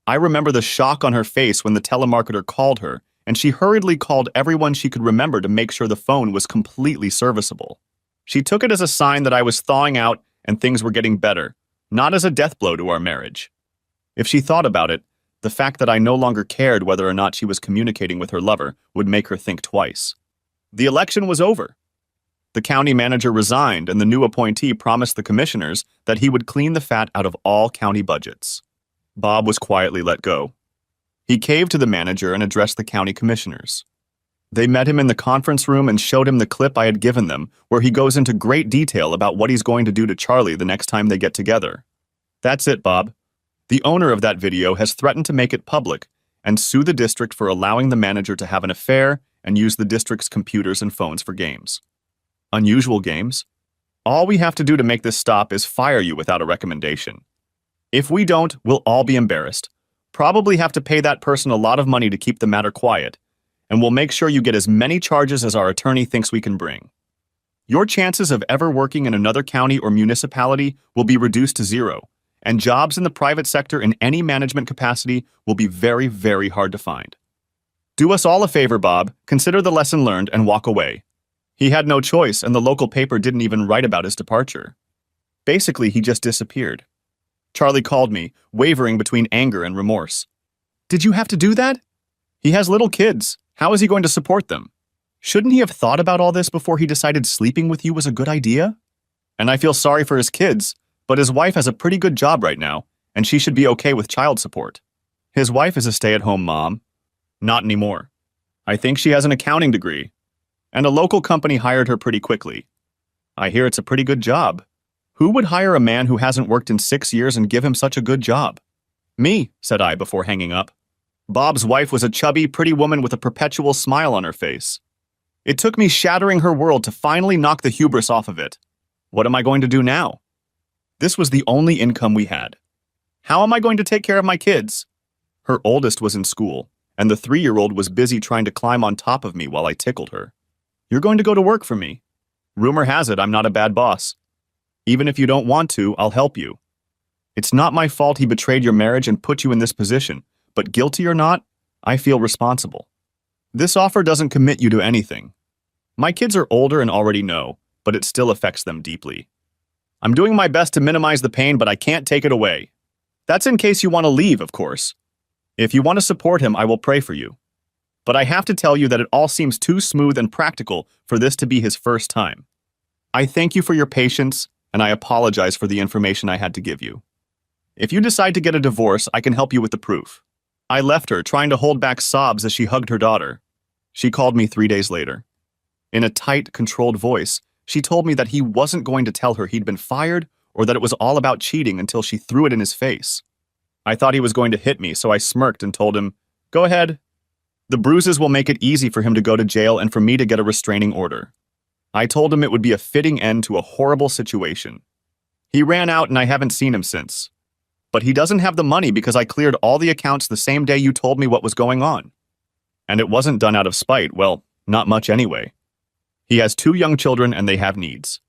I remember the shock on her face when the telemarketer called her, and she hurriedly called everyone she could remember to make sure the phone was completely serviceable. She took it as a sign that I was thawing out and things were getting better, not as a death blow to our marriage. If she thought about it, the fact that I no longer cared whether or not she was communicating with her lover would make her think twice. The election was over. The county manager resigned, and the new appointee promised the commissioners that he would clean the fat out of all county budgets. Bob was quietly let go. He caved to the manager and addressed the county commissioners. They met him in the conference room and showed him the clip I had given them, where he goes into great detail about what he's going to do to Charlie the next time they get together. That's it, Bob. The owner of that video has threatened to make it public and sue the district for allowing the manager to have an affair and use the district's computers and phones for games. Unusual games? All we have to do to make this stop is fire you without a recommendation. If we don't, we'll all be embarrassed. Probably have to pay that person a lot of money to keep the matter quiet, and we'll make sure you get as many charges as our attorney thinks we can bring. Your chances of ever working in another county or municipality will be reduced to zero, and jobs in the private sector in any management capacity will be very, very hard to find. Do us all a favor, Bob. Consider the lesson learned and walk away. He had no choice, and the local paper didn't even write about his departure. Basically, he just disappeared. Charlie called me, wavering between anger and remorse. Did you have to do that? He has little kids. How is he going to support them? Shouldn't he have thought about all this before he decided sleeping with you was a good idea? And I feel sorry for his kids, but his wife has a pretty good job right now, and she should be okay with child support. His wife is a stay-at-home mom. Not anymore. I think she has an accounting degree, and a local company hired her pretty quickly. I hear it's a pretty good job. Who would hire a man who hasn't worked in 6 years and give him such a good job? Me, said I before hanging up. Bob's wife was a chubby, pretty woman with a perpetual smile on her face. It took me shattering her world to finally knock the hubris off of it. What am I going to do now? This was the only income we had. How am I going to take care of my kids? Her oldest was in school, and the 3-year-old was busy trying to climb on top of me while I tickled her. You're going to go to work for me. Rumor has it I'm not a bad boss. Even if you don't want to, I'll help you. It's not my fault he betrayed your marriage and put you in this position, but guilty or not, I feel responsible. This offer doesn't commit you to anything. My kids are older and already know, but it still affects them deeply. I'm doing my best to minimize the pain, but I can't take it away. That's in case you want to leave, of course. If you want to support him, I will pray for you. But I have to tell you that it all seems too smooth and practical for this to be his first time. I thank you for your patience, and I apologize for the information I had to give you. If you decide to get a divorce, I can help you with the proof. I left her, trying to hold back sobs as she hugged her daughter. She called me 3 days later. In a tight, controlled voice, she told me that he wasn't going to tell her he'd been fired or that it was all about cheating until she threw it in his face. I thought he was going to hit me, so I smirked and told him, "Go ahead. The bruises will make it easy for him to go to jail and for me to get a restraining order." I told him it would be a fitting end to a horrible situation. He ran out and I haven't seen him since. But he doesn't have the money because I cleared all the accounts the same day you told me what was going on. And it wasn't done out of spite, well, not much anyway. He has 2 young children and they have needs.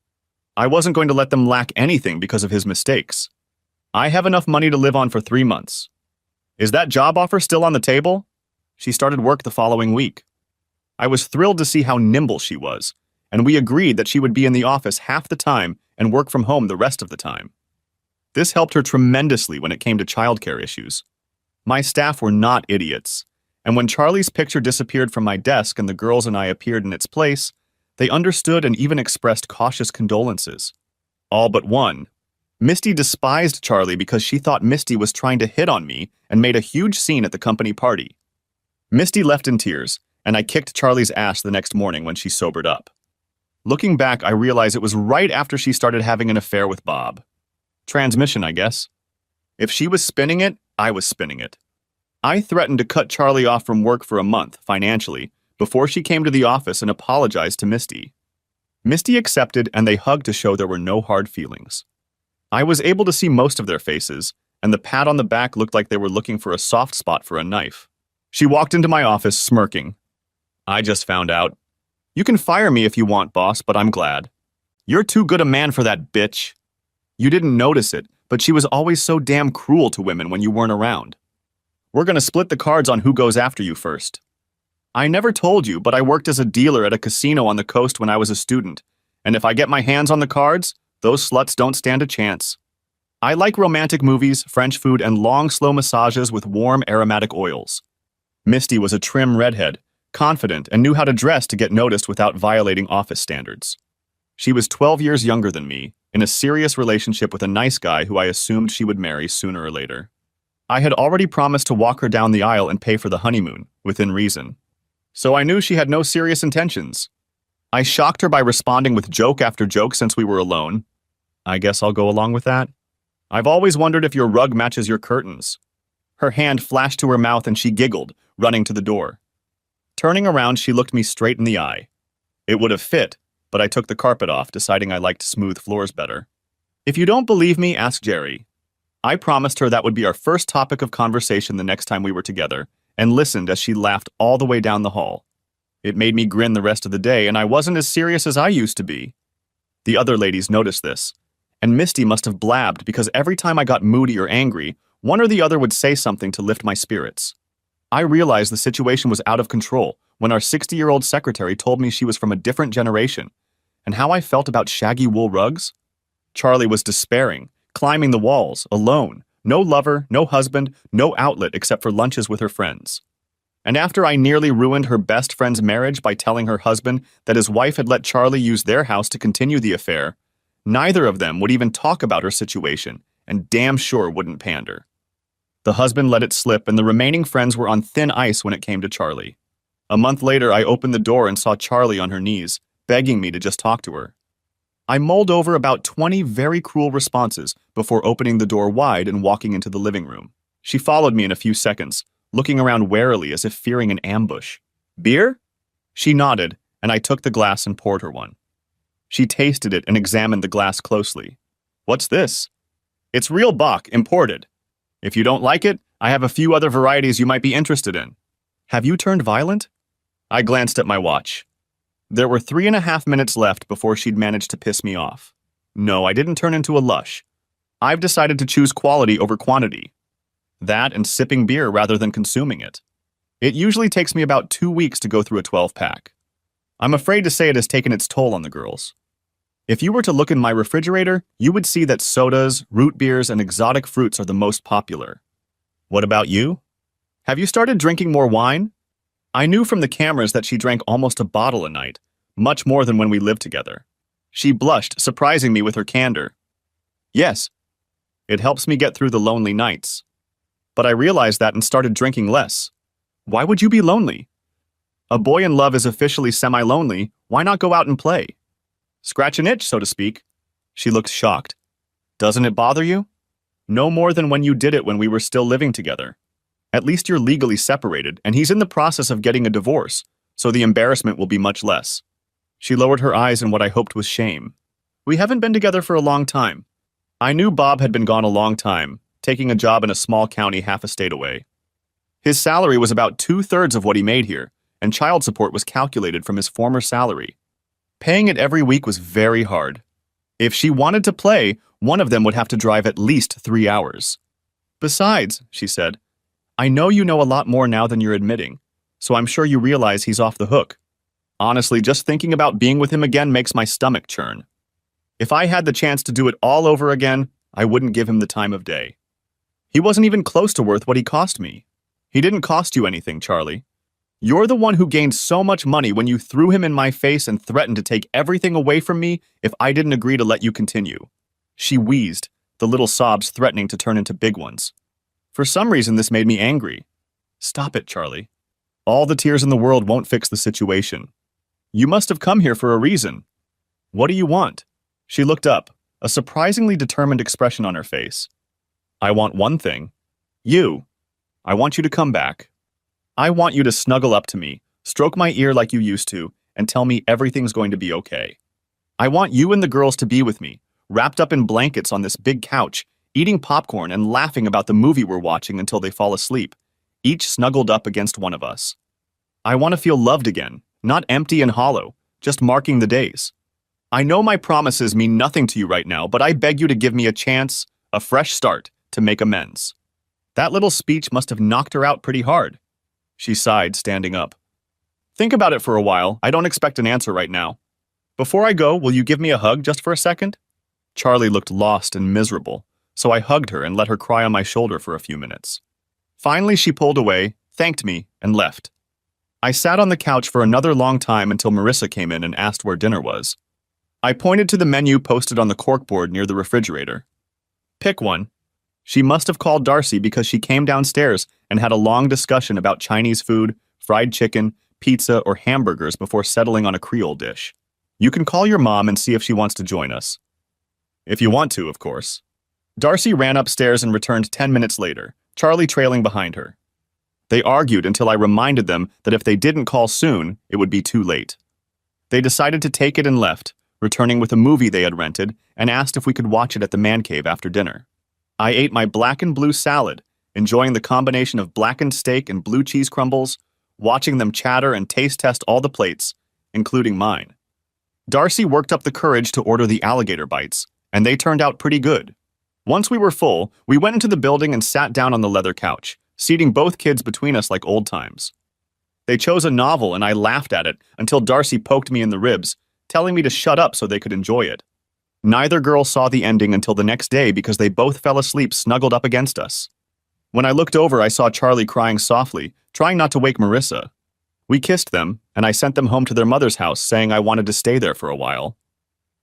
I wasn't going to let them lack anything because of his mistakes. I have enough money to live on for 3 months. Is that job offer still on the table? She started work the following week. I was thrilled to see how nimble she was, and we agreed that she would be in the office half the time and work from home the rest of the time. This helped her tremendously when it came to childcare issues. My staff were not idiots, and when Charlie's picture disappeared from my desk and the girls and I appeared in its place, they understood and even expressed cautious condolences. All but one. Misty despised Charlie because she thought Misty was trying to hit on me and made a huge scene at the company party. Misty left in tears, and I kicked Charlie's ass the next morning when she sobered up. Looking back, I realize it was right after she started having an affair with Bob. Transmission, I guess. If she was spinning it, I was spinning it. I threatened to cut Charlie off from work for a month, financially, before she came to the office and apologized to Misty. Misty accepted, and they hugged to show there were no hard feelings. I was able to see most of their faces, and the pat on the back looked like they were looking for a soft spot for a knife. She walked into my office, smirking. I just found out. You can fire me if you want, boss, but I'm glad. You're too good a man for that bitch. You didn't notice it, but she was always so damn cruel to women when you weren't around. We're gonna split the cards on who goes after you first. I never told you, but I worked as a dealer at a casino on the coast when I was a student, and if I get my hands on the cards, those sluts don't stand a chance. I like romantic movies, French food, and long, slow massages with warm, aromatic oils. Misty was a trim redhead, confident, and knew how to dress to get noticed without violating office standards. She was 12 years younger than me, in a serious relationship with a nice guy who I assumed she would marry sooner or later. I had already promised to walk her down the aisle and pay for the honeymoon, within reason. So I knew she had no serious intentions. I shocked her by responding with joke after joke since we were alone. I guess I'll go along with that. I've always wondered if your rug matches your curtains. Her hand flashed to her mouth and she giggled, running to the door. Turning around, she looked me straight in the eye. It would have fit, but I took the carpet off, deciding I liked smooth floors better. If you don't believe me, ask Jerry. I promised her that would be our first topic of conversation the next time we were together, and listened as she laughed all the way down the hall. It made me grin the rest of the day, and I wasn't as serious as I used to be. The other ladies noticed this, and Misty must have blabbed because every time I got moody or angry, one or the other would say something to lift my spirits. I realized the situation was out of control when our 60-year-old secretary told me she was from a different generation, and how I felt about shaggy wool rugs. Charlie was despairing, climbing the walls, alone, no lover, no husband, no outlet except for lunches with her friends. And after I nearly ruined her best friend's marriage by telling her husband that his wife had let Charlie use their house to continue the affair, neither of them would even talk about her situation, and damn sure wouldn't pander. The husband let it slip, and the remaining friends were on thin ice when it came to Charlie. A month later, I opened the door and saw Charlie on her knees, begging me to just talk to her. I mulled over about 20 very cruel responses before opening the door wide and walking into the living room. She followed me in a few seconds, looking around warily as if fearing an ambush. Beer? She nodded, and I took the glass and poured her one. She tasted it and examined the glass closely. What's this? It's real Bock, imported. If you don't like it, I have a few other varieties you might be interested in. Have you turned violent? I glanced at my watch. There were 3.5 minutes left before she'd managed to piss me off. No, I didn't turn into a lush. I've decided to choose quality over quantity. That and sipping beer rather than consuming it. It usually takes me about 2 weeks to go through a 12-pack. I'm afraid to say it has taken its toll on the girls. If you were to look in my refrigerator, you would see that sodas, root beers, and exotic fruits are the most popular. What about you? Have you started drinking more wine? I knew from the cameras that she drank almost a bottle a night, much more than when we lived together. She blushed, surprising me with her candor. Yes. It helps me get through the lonely nights. But I realized that and started drinking less. Why would you be lonely? A boy in love is officially semi-lonely. Why not go out and play? Scratch an itch, so to speak. She looked shocked. Doesn't it bother you? No more than when you did it when we were still living together. At least you're legally separated, and he's in the process of getting a divorce, so the embarrassment will be much less. She lowered her eyes in what I hoped was shame. We haven't been together for a long time. I knew Bob had been gone a long time, taking a job in a small county half a state away. His salary was about 2/3 of what he made here, and child support was calculated from his former salary. Paying it every week was very hard. If she wanted to play, one of them would have to drive at least 3 hours. Besides, she said, I know you know a lot more now than you're admitting, so I'm sure you realize he's off the hook. Honestly, just thinking about being with him again makes my stomach churn. If I had the chance to do it all over again, I wouldn't give him the time of day. He wasn't even close to worth what he cost me. He didn't cost you anything, Charlie. You're the one who gained so much money when you threw him in my face and threatened to take everything away from me if I didn't agree to let you continue. She wheezed, the little sobs threatening to turn into big ones. For some reason, this made me angry. Stop it, Charlie. All the tears in the world won't fix the situation. You must have come here for a reason. What do you want? She looked up, a surprisingly determined expression on her face. I want one thing. You. I want you to come back. I want you to snuggle up to me, stroke my ear like you used to, and tell me everything's going to be okay. I want you and the girls to be with me, wrapped up in blankets on this big couch, eating popcorn and laughing about the movie we're watching until they fall asleep, each snuggled up against one of us. I want to feel loved again, not empty and hollow, just marking the days. I know my promises mean nothing to you right now, but I beg you to give me a chance, a fresh start, to make amends. That little speech must have knocked her out pretty hard. She sighed, standing up. Think about it for a while. I don't expect an answer right now. Before I go, will you give me a hug just for a second? Charlie looked lost and miserable, so I hugged her and let her cry on my shoulder for a few minutes. Finally, she pulled away, thanked me, and left. I sat on the couch for another long time until Marissa came in and asked where dinner was. I pointed to the menu posted on the corkboard near the refrigerator. Pick one. She must have called Darcy because she came downstairs and had a long discussion about Chinese food, fried chicken, pizza, or hamburgers before settling on a Creole dish. You can call your mom and see if she wants to join us. If you want to, of course. Darcy ran upstairs and returned 10 minutes later, Charlie trailing behind her. They argued until I reminded them that if they didn't call soon, it would be too late. They decided to take it and left, returning with a movie they had rented, and asked if we could watch it at the man cave after dinner. I ate my black and blue salad, enjoying the combination of blackened steak and blue cheese crumbles, watching them chatter and taste test all the plates, including mine. Darcy worked up the courage to order the alligator bites, and they turned out pretty good. Once we were full, we went into the building and sat down on the leather couch, seating both kids between us like old times. They chose a novel and I laughed at it until Darcy poked me in the ribs, telling me to shut up so they could enjoy it. Neither girl saw the ending until the next day because they both fell asleep snuggled up against us. When I looked over, I saw Charlie crying softly, trying not to wake Marissa. We kissed them, and I sent them home to their mother's house, saying I wanted to stay there for a while.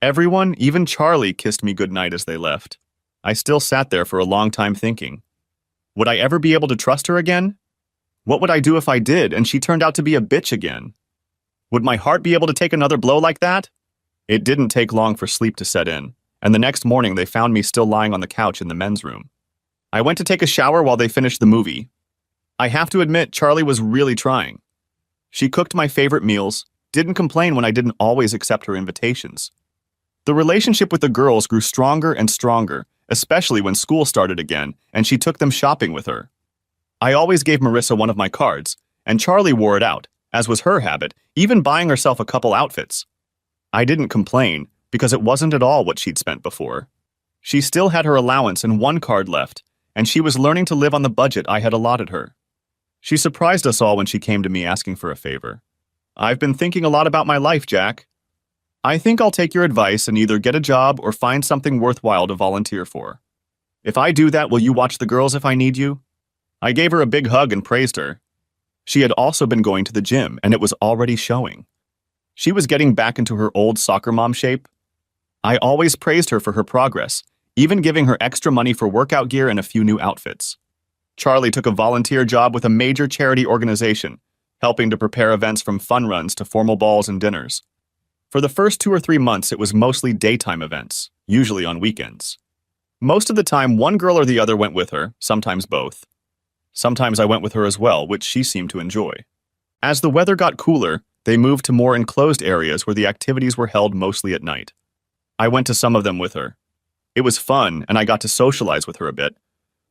Everyone, even Charlie, kissed me goodnight as they left. I still sat there for a long time thinking, would I ever be able to trust her again? What would I do if I did and she turned out to be a bitch again? Would my heart be able to take another blow like that? It didn't take long for sleep to set in, and the next morning they found me still lying on the couch in the men's room. I went to take a shower while they finished the movie. I have to admit, Charlie was really trying. She cooked my favorite meals, didn't complain when I didn't always accept her invitations. The relationship with the girls grew stronger and stronger, especially when school started again, and she took them shopping with her. I always gave Marissa one of my cards, and Charlie wore it out, as was her habit, even buying herself a couple outfits. I didn't complain, because it wasn't at all what she'd spent before. She still had her allowance and one card left, and she was learning to live on the budget I had allotted her. She surprised us all when she came to me asking for a favor. I've been thinking a lot about my life, Jack. I think I'll take your advice and either get a job or find something worthwhile to volunteer for. If I do that, will you watch the girls if I need you? I gave her a big hug and praised her. She had also been going to the gym, and it was already showing. She was getting back into her old soccer mom shape. I always praised her for her progress, even giving her extra money for workout gear and a few new outfits. Charlie took a volunteer job with a major charity organization, helping to prepare events from fun runs to formal balls and dinners. For the first 2 or 3 months, it was mostly daytime events, usually on weekends. Most of the time, one girl or the other went with her, sometimes both. Sometimes I went with her as well, which she seemed to enjoy. As the weather got cooler, they moved to more enclosed areas where the activities were held mostly at night. I went to some of them with her. It was fun, and I got to socialize with her a bit,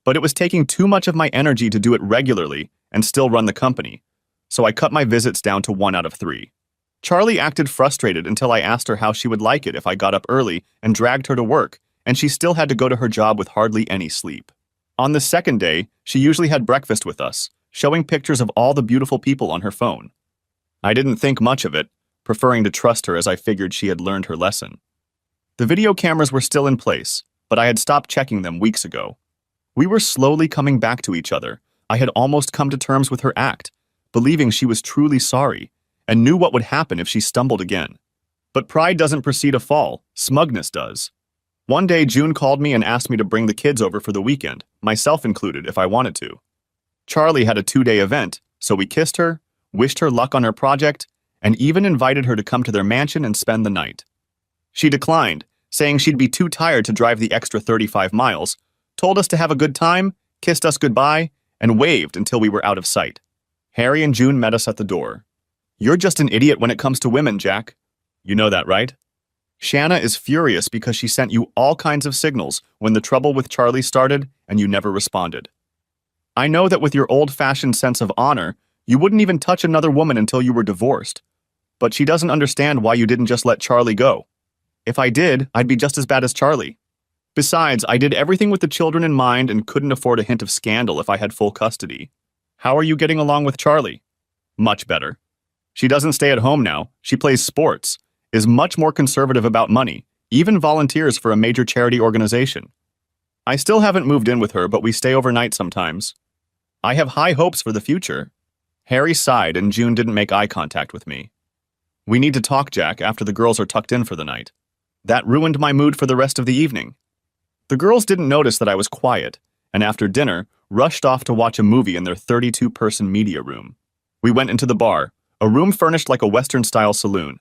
but it was taking too much of my energy to do it regularly and still run the company, so I cut my visits down to 1 out of 3. Charlie acted frustrated until I asked her how she would like it if I got up early and dragged her to work, and she still had to go to her job with hardly any sleep. On the second day, she usually had breakfast with us, showing pictures of all the beautiful people on her phone. I didn't think much of it, preferring to trust her as I figured she had learned her lesson. The video cameras were still in place, but I had stopped checking them weeks ago. We were slowly coming back to each other. I had almost come to terms with her act, believing she was truly sorry, and knew what would happen if she stumbled again. But pride doesn't precede a fall, smugness does. One day, June called me and asked me to bring the kids over for the weekend, myself included, if I wanted to. Charlie had a 2-day event, so we kissed her, wished her luck on her project, and even invited her to come to their mansion and spend the night. She declined, saying she'd be too tired to drive the extra 35 miles, told us to have a good time, kissed us goodbye, and waved until we were out of sight. Harry and June met us at the door. You're just an idiot when it comes to women, Jack. You know that, right? Shanna is furious because she sent you all kinds of signals when the trouble with Charlie started and you never responded. I know that with your old-fashioned sense of honor, you wouldn't even touch another woman until you were divorced. But she doesn't understand why you didn't just let Charlie go. If I did, I'd be just as bad as Charlie. Besides, I did everything with the children in mind and couldn't afford a hint of scandal if I had full custody. How are you getting along with Charlie? Much better. She doesn't stay at home now. She plays sports, is much more conservative about money, even volunteers for a major charity organization. I still haven't moved in with her, but we stay overnight sometimes. I have high hopes for the future. Harry sighed and June didn't make eye contact with me. We need to talk, Jack, after the girls are tucked in for the night. That ruined my mood for the rest of the evening. The girls didn't notice that I was quiet, and after dinner, rushed off to watch a movie in their 32-person media room. We went into the bar, a room furnished like a Western-style saloon.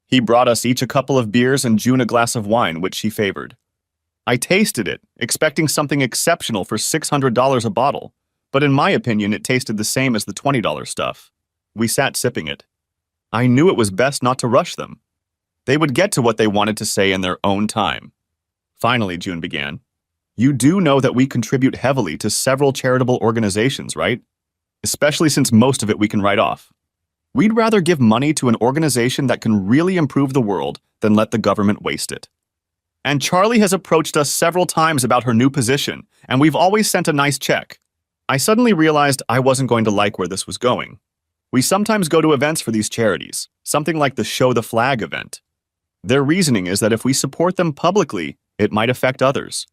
He brought us each a couple of beers and June a glass of wine, which she favored. I tasted it, expecting something exceptional for $600 a bottle, but in my opinion, it tasted the same as the $20 stuff. We sat sipping it. I knew it was best not to rush them. They would get to what they wanted to say in their own time. Finally, June began. You do know that we contribute heavily to several charitable organizations, right? Especially since most of it we can write off. We'd rather give money to an organization that can really improve the world than let the government waste it. And Charlie has approached us several times about her new position, and we've always sent a nice check. I suddenly realized I wasn't going to like where this was going. We sometimes go to events for these charities, something like the Show the Flag event. Their reasoning is that if we support them publicly, it might affect others.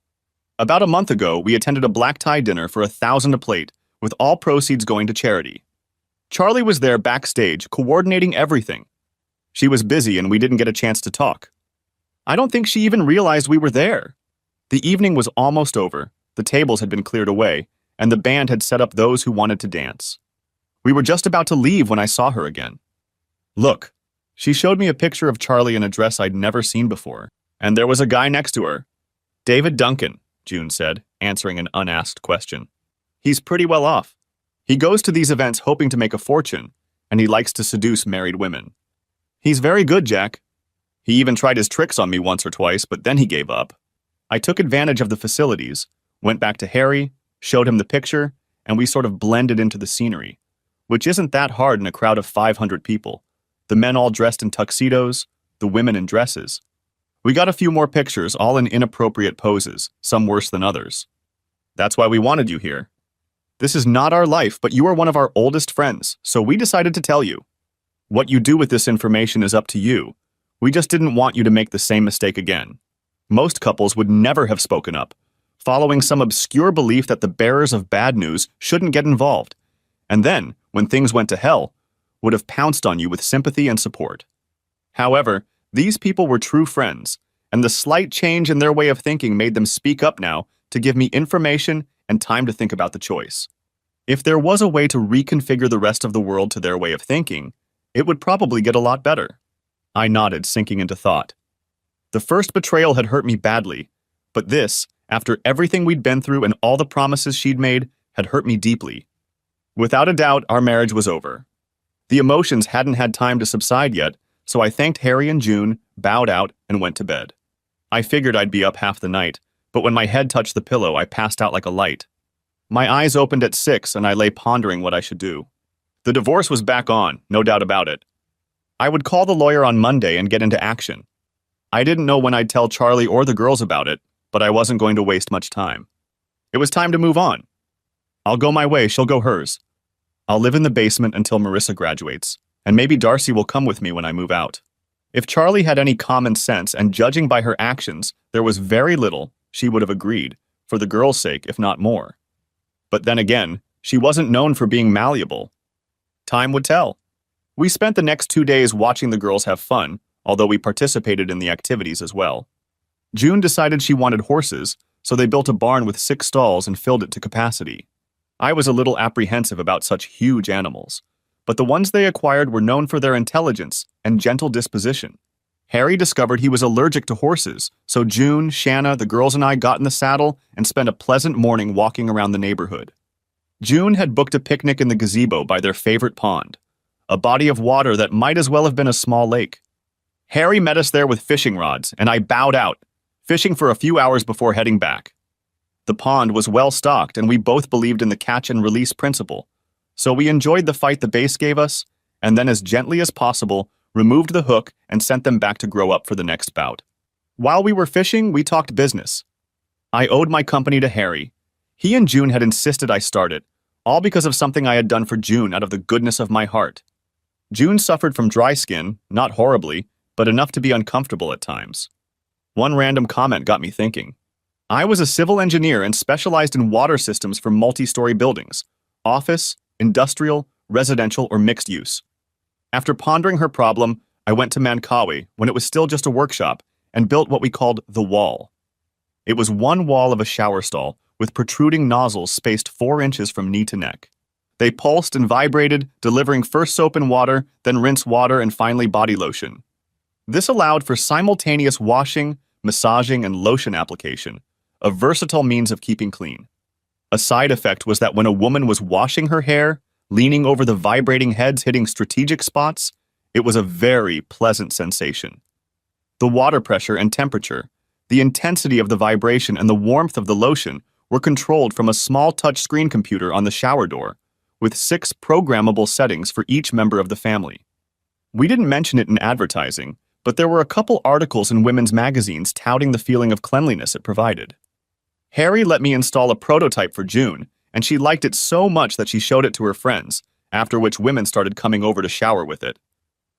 About a month ago, we attended a black tie dinner for $1,000 a plate, with all proceeds going to charity. Charlie was there backstage, coordinating everything. She was busy and we didn't get a chance to talk. I don't think she even realized we were there. The evening was almost over, the tables had been cleared away, and the band had set up those who wanted to dance. We were just about to leave when I saw her again. Look, she showed me a picture of Charlie in a dress I'd never seen before, and there was a guy next to her. David Duncan, June said, answering an unasked question. He's pretty well off. He goes to these events hoping to make a fortune, and he likes to seduce married women. He's very good, Jack. He even tried his tricks on me once or twice, but then he gave up. I took advantage of the facilities, went back to Harry, showed him the picture, and we sort of blended into the scenery, which isn't that hard in a crowd of 500 people. The men all dressed in tuxedos, the women in dresses. We got a few more pictures, all in inappropriate poses, some worse than others. That's why we wanted you here. This is not our life, but you are one of our oldest friends, so we decided to tell you. What you do with this information is up to you. We just didn't want you to make the same mistake again. Most couples would never have spoken up, following some obscure belief that the bearers of bad news shouldn't get involved, and then, when things went to hell, would have pounced on you with sympathy and support. However, these people were true friends, and the slight change in their way of thinking made them speak up now to give me information and time to think about the choice. If there was a way to reconfigure the rest of the world to their way of thinking, it would probably get a lot better. I nodded, sinking into thought. The first betrayal had hurt me badly, but this, after everything we'd been through and all the promises she'd made, had hurt me deeply. Without a doubt, our marriage was over. The emotions hadn't had time to subside yet, so I thanked Harry and June, bowed out, and went to bed. I figured I'd be up half the night, but when my head touched the pillow, I passed out like a light. My eyes opened at 6, and I lay pondering what I should do. The divorce was back on, no doubt about it. I would call the lawyer on Monday and get into action. I didn't know when I'd tell Charlie or the girls about it, but I wasn't going to waste much time. It was time to move on. I'll go my way, she'll go hers. I'll live in the basement until Marissa graduates, and maybe Darcy will come with me when I move out. If Charlie had any common sense, and judging by her actions, there was very little, she would have agreed, for the girls' sake, if not more. But then again, she wasn't known for being malleable. Time would tell. We spent the next 2 days watching the girls have fun, although we participated in the activities as well. June decided she wanted horses, so they built a barn with 6 stalls and filled it to capacity. I was a little apprehensive about such huge animals, but the ones they acquired were known for their intelligence and gentle disposition. Harry discovered he was allergic to horses, so June, Shanna, the girls and I got in the saddle and spent a pleasant morning walking around the neighborhood. June had booked a picnic in the gazebo by their favorite pond, a body of water that might as well have been a small lake. Harry met us there with fishing rods, and I bowed out, fishing for a few hours before heading back. The pond was well stocked, and we both believed in the catch and release principle, so we enjoyed the fight the base gave us, and then as gently as possible, removed the hook and sent them back to grow up for the next bout. While we were fishing, we talked business. I owed my company to Harry. He and June had insisted I start it, all because of something I had done for June out of the goodness of my heart. June suffered from dry skin, not horribly, but enough to be uncomfortable at times. One random comment got me thinking. I was a civil engineer and specialized in water systems for multi-story buildings, office, industrial, residential, or mixed use. After pondering her problem, I went to Mankawi when it was still just a workshop and built what we called the wall. It was one wall of a shower stall with protruding nozzles spaced 4 inches from knee to neck. They pulsed and vibrated, delivering first soap and water, then rinse water, and finally body lotion. This allowed for simultaneous washing, massaging, and lotion application, a versatile means of keeping clean. A side effect was that when a woman was washing her hair, leaning over the vibrating heads hitting strategic spots, it was a very pleasant sensation. The water pressure and temperature, the intensity of the vibration, and the warmth of the lotion were controlled from a small touchscreen computer on the shower door, with 6 programmable settings for each member of the family. We didn't mention it in advertising, but there were a couple articles in women's magazines touting the feeling of cleanliness it provided. Harry let me install a prototype for June, and she liked it so much that she showed it to her friends, after which women started coming over to shower with it.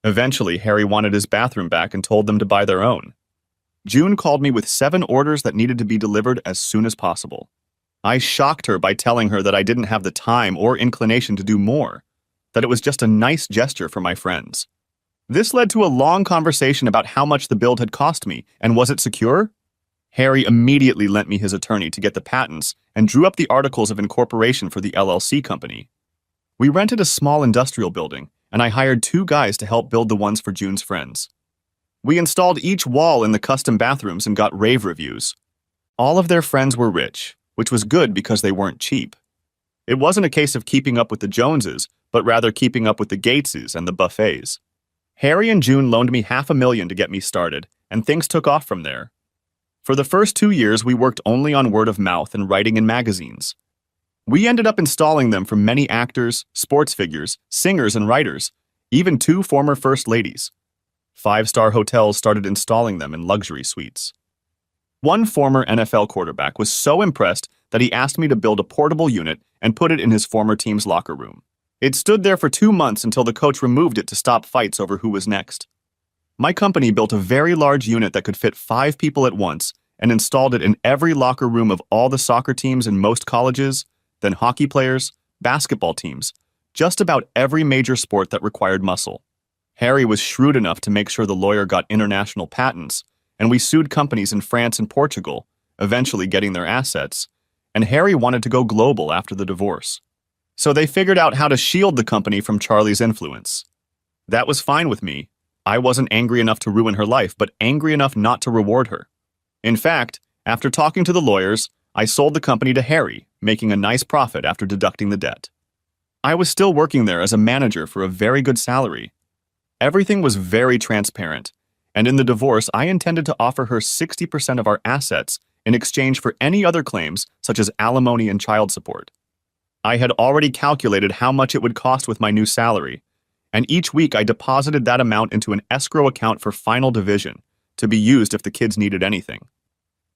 Eventually, Harry wanted his bathroom back and told them to buy their own. June called me with 7 orders that needed to be delivered as soon as possible. I shocked her by telling her that I didn't have the time or inclination to do more, that it was just a nice gesture for my friends. This led to a long conversation about how much the build had cost me, and was it secure? Harry immediately lent me his attorney to get the patents and drew up the articles of incorporation for the LLC company. We rented a small industrial building, and I hired 2 guys to help build the ones for June's friends. We installed each wall in the custom bathrooms and got rave reviews. All of their friends were rich, which was good because they weren't cheap. It wasn't a case of keeping up with the Joneses, but rather keeping up with the Gateses and the Buffets. Harry and June loaned me $500,000 to get me started, and things took off from there. For the first 2 years, we worked only on word of mouth and writing in magazines. We ended up installing them for many actors, sports figures, singers, and writers, even 2 former first ladies. 5-star hotels started installing them in luxury suites. One former NFL quarterback was so impressed that he asked me to build a portable unit and put it in his former team's locker room. It stood there for 2 months until the coach removed it to stop fights over who was next. My company built a very large unit that could fit 5 people at once and installed it in every locker room of all the soccer teams in most colleges, then hockey players, basketball teams, just about every major sport that required muscle. Harry was shrewd enough to make sure the lawyer got international patents, and we sued companies in France and Portugal, eventually getting their assets, and Harry wanted to go global after the divorce. So they figured out how to shield the company from Charlie's influence. That was fine with me. I wasn't angry enough to ruin her life, but angry enough not to reward her. In fact, after talking to the lawyers, I sold the company to Harry, making a nice profit after deducting the debt. I was still working there as a manager for a very good salary. Everything was very transparent, and in the divorce, I intended to offer her 60% of our assets in exchange for any other claims, such as alimony and child support. I had already calculated how much it would cost with my new salary, and each week I deposited that amount into an escrow account for final division, to be used if the kids needed anything.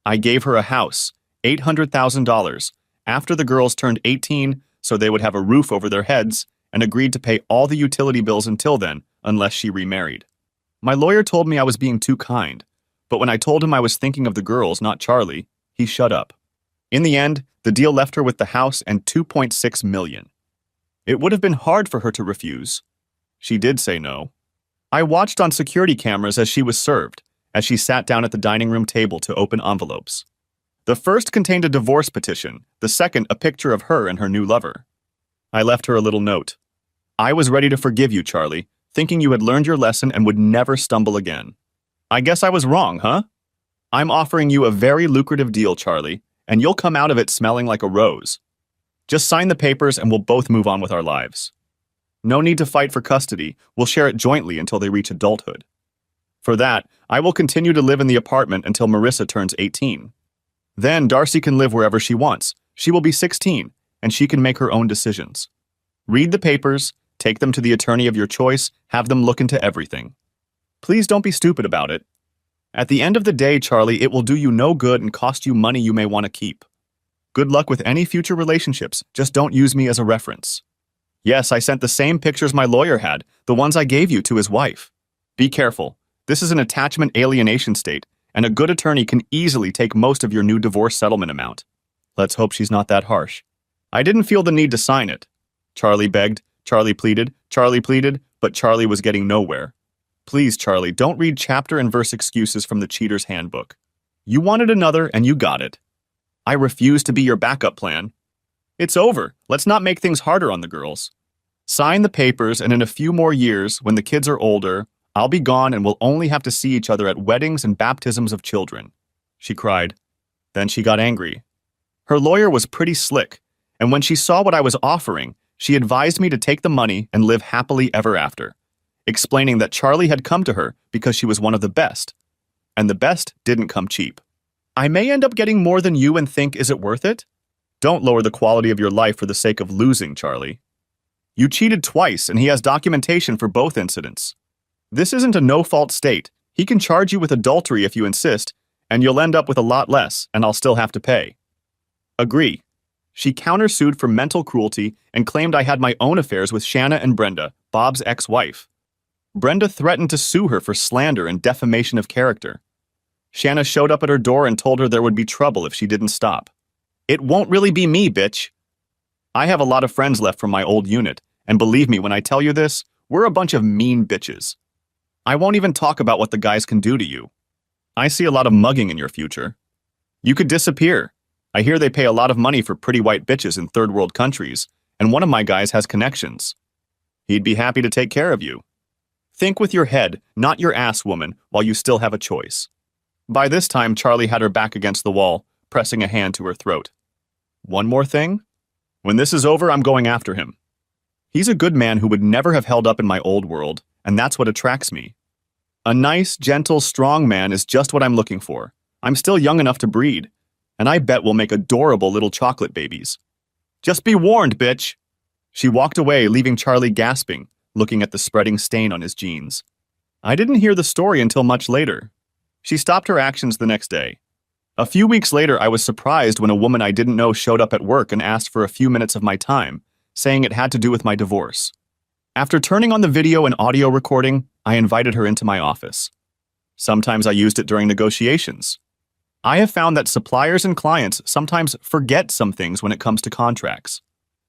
I gave her a house, $800,000, after the girls turned 18 so they would have a roof over their heads, and agreed to pay all the utility bills until then, unless she remarried. My lawyer told me I was being too kind, but when I told him I was thinking of the girls, not Charlie, he shut up. In the end, the deal left her with the house and $2.6 million. It would have been hard for her to refuse. She did say no. I watched on security cameras as she was served, as she sat down at the dining room table to open envelopes. The first contained a divorce petition, the second a picture of her and her new lover. I left her a little note. I was ready to forgive you, Charlie, thinking you had learned your lesson and would never stumble again. I guess I was wrong, huh? I'm offering you a very lucrative deal, Charlie, and you'll come out of it smelling like a rose. Just sign the papers and we'll both move on with our lives. No need to fight for custody. We'll share it jointly until they reach adulthood. For that, I will continue to live in the apartment until Marissa turns 18. Then Darcy can live wherever she wants. She will be 16, and she can make her own decisions. Read the papers, take them to the attorney of your choice, have them look into everything. Please don't be stupid about it. At the end of the day, Charlie, it will do you no good and cost you money you may want to keep. Good luck with any future relationships, just don't use me as a reference. Yes, I sent the same pictures my lawyer had, the ones I gave you, to his wife. Be careful. This is an attachment alienation state, and a good attorney can easily take most of your new divorce settlement amount. Let's hope she's not that harsh. I didn't feel the need to sign it. Charlie begged, Charlie pleaded, but Charlie was getting nowhere. Please, Charlie, don't read chapter and verse excuses from the cheater's handbook. You wanted another, and you got it. I refuse to be your backup plan. It's over. Let's not make things harder on the girls. Sign the papers, and in a few more years, when the kids are older, I'll be gone and we'll only have to see each other at weddings and baptisms of children. She cried. Then she got angry. Her lawyer was pretty slick, and when she saw what I was offering, she advised me to take the money and live happily ever after, explaining that Charlie had come to her because she was one of the best, and the best didn't come cheap. I may end up getting more than you and think, is it worth it? Don't lower the quality of your life for the sake of losing, Charlie. You cheated twice, and he has documentation for both incidents. This isn't a no-fault state. He can charge you with adultery if you insist, and you'll end up with a lot less, and I'll still have to pay. Agree. She countersued for mental cruelty and claimed I had my own affairs with Shanna and Brenda, Bob's ex-wife. Brenda threatened to sue her for slander and defamation of character. Shanna showed up at her door and told her there would be trouble if she didn't stop. It won't really be me, bitch. I have a lot of friends left from my old unit, and believe me when I tell you this, we're a bunch of mean bitches. I won't even talk about what the guys can do to you. I see a lot of mugging in your future. You could disappear. I hear they pay a lot of money for pretty white bitches in third world countries, and one of my guys has connections. He'd be happy to take care of you. Think with your head, not your ass, woman, while you still have a choice. By this time, Charlie had her back against the wall, pressing a hand to her throat. One more thing? When this is over, I'm going after him. He's a good man who would never have held up in my old world, and that's what attracts me. A nice, gentle, strong man is just what I'm looking for. I'm still young enough to breed, and I bet we'll make adorable little chocolate babies. Just be warned, bitch! She walked away, leaving Charlie gasping, looking at the spreading stain on his jeans. I didn't hear the story until much later. She stopped her actions the next day. A few weeks later, I was surprised when a woman I didn't know showed up at work and asked for a few minutes of my time, saying it had to do with my divorce. After turning on the video and audio recording, I invited her into my office. Sometimes I used it during negotiations. I have found that suppliers and clients sometimes forget some things when it comes to contracts.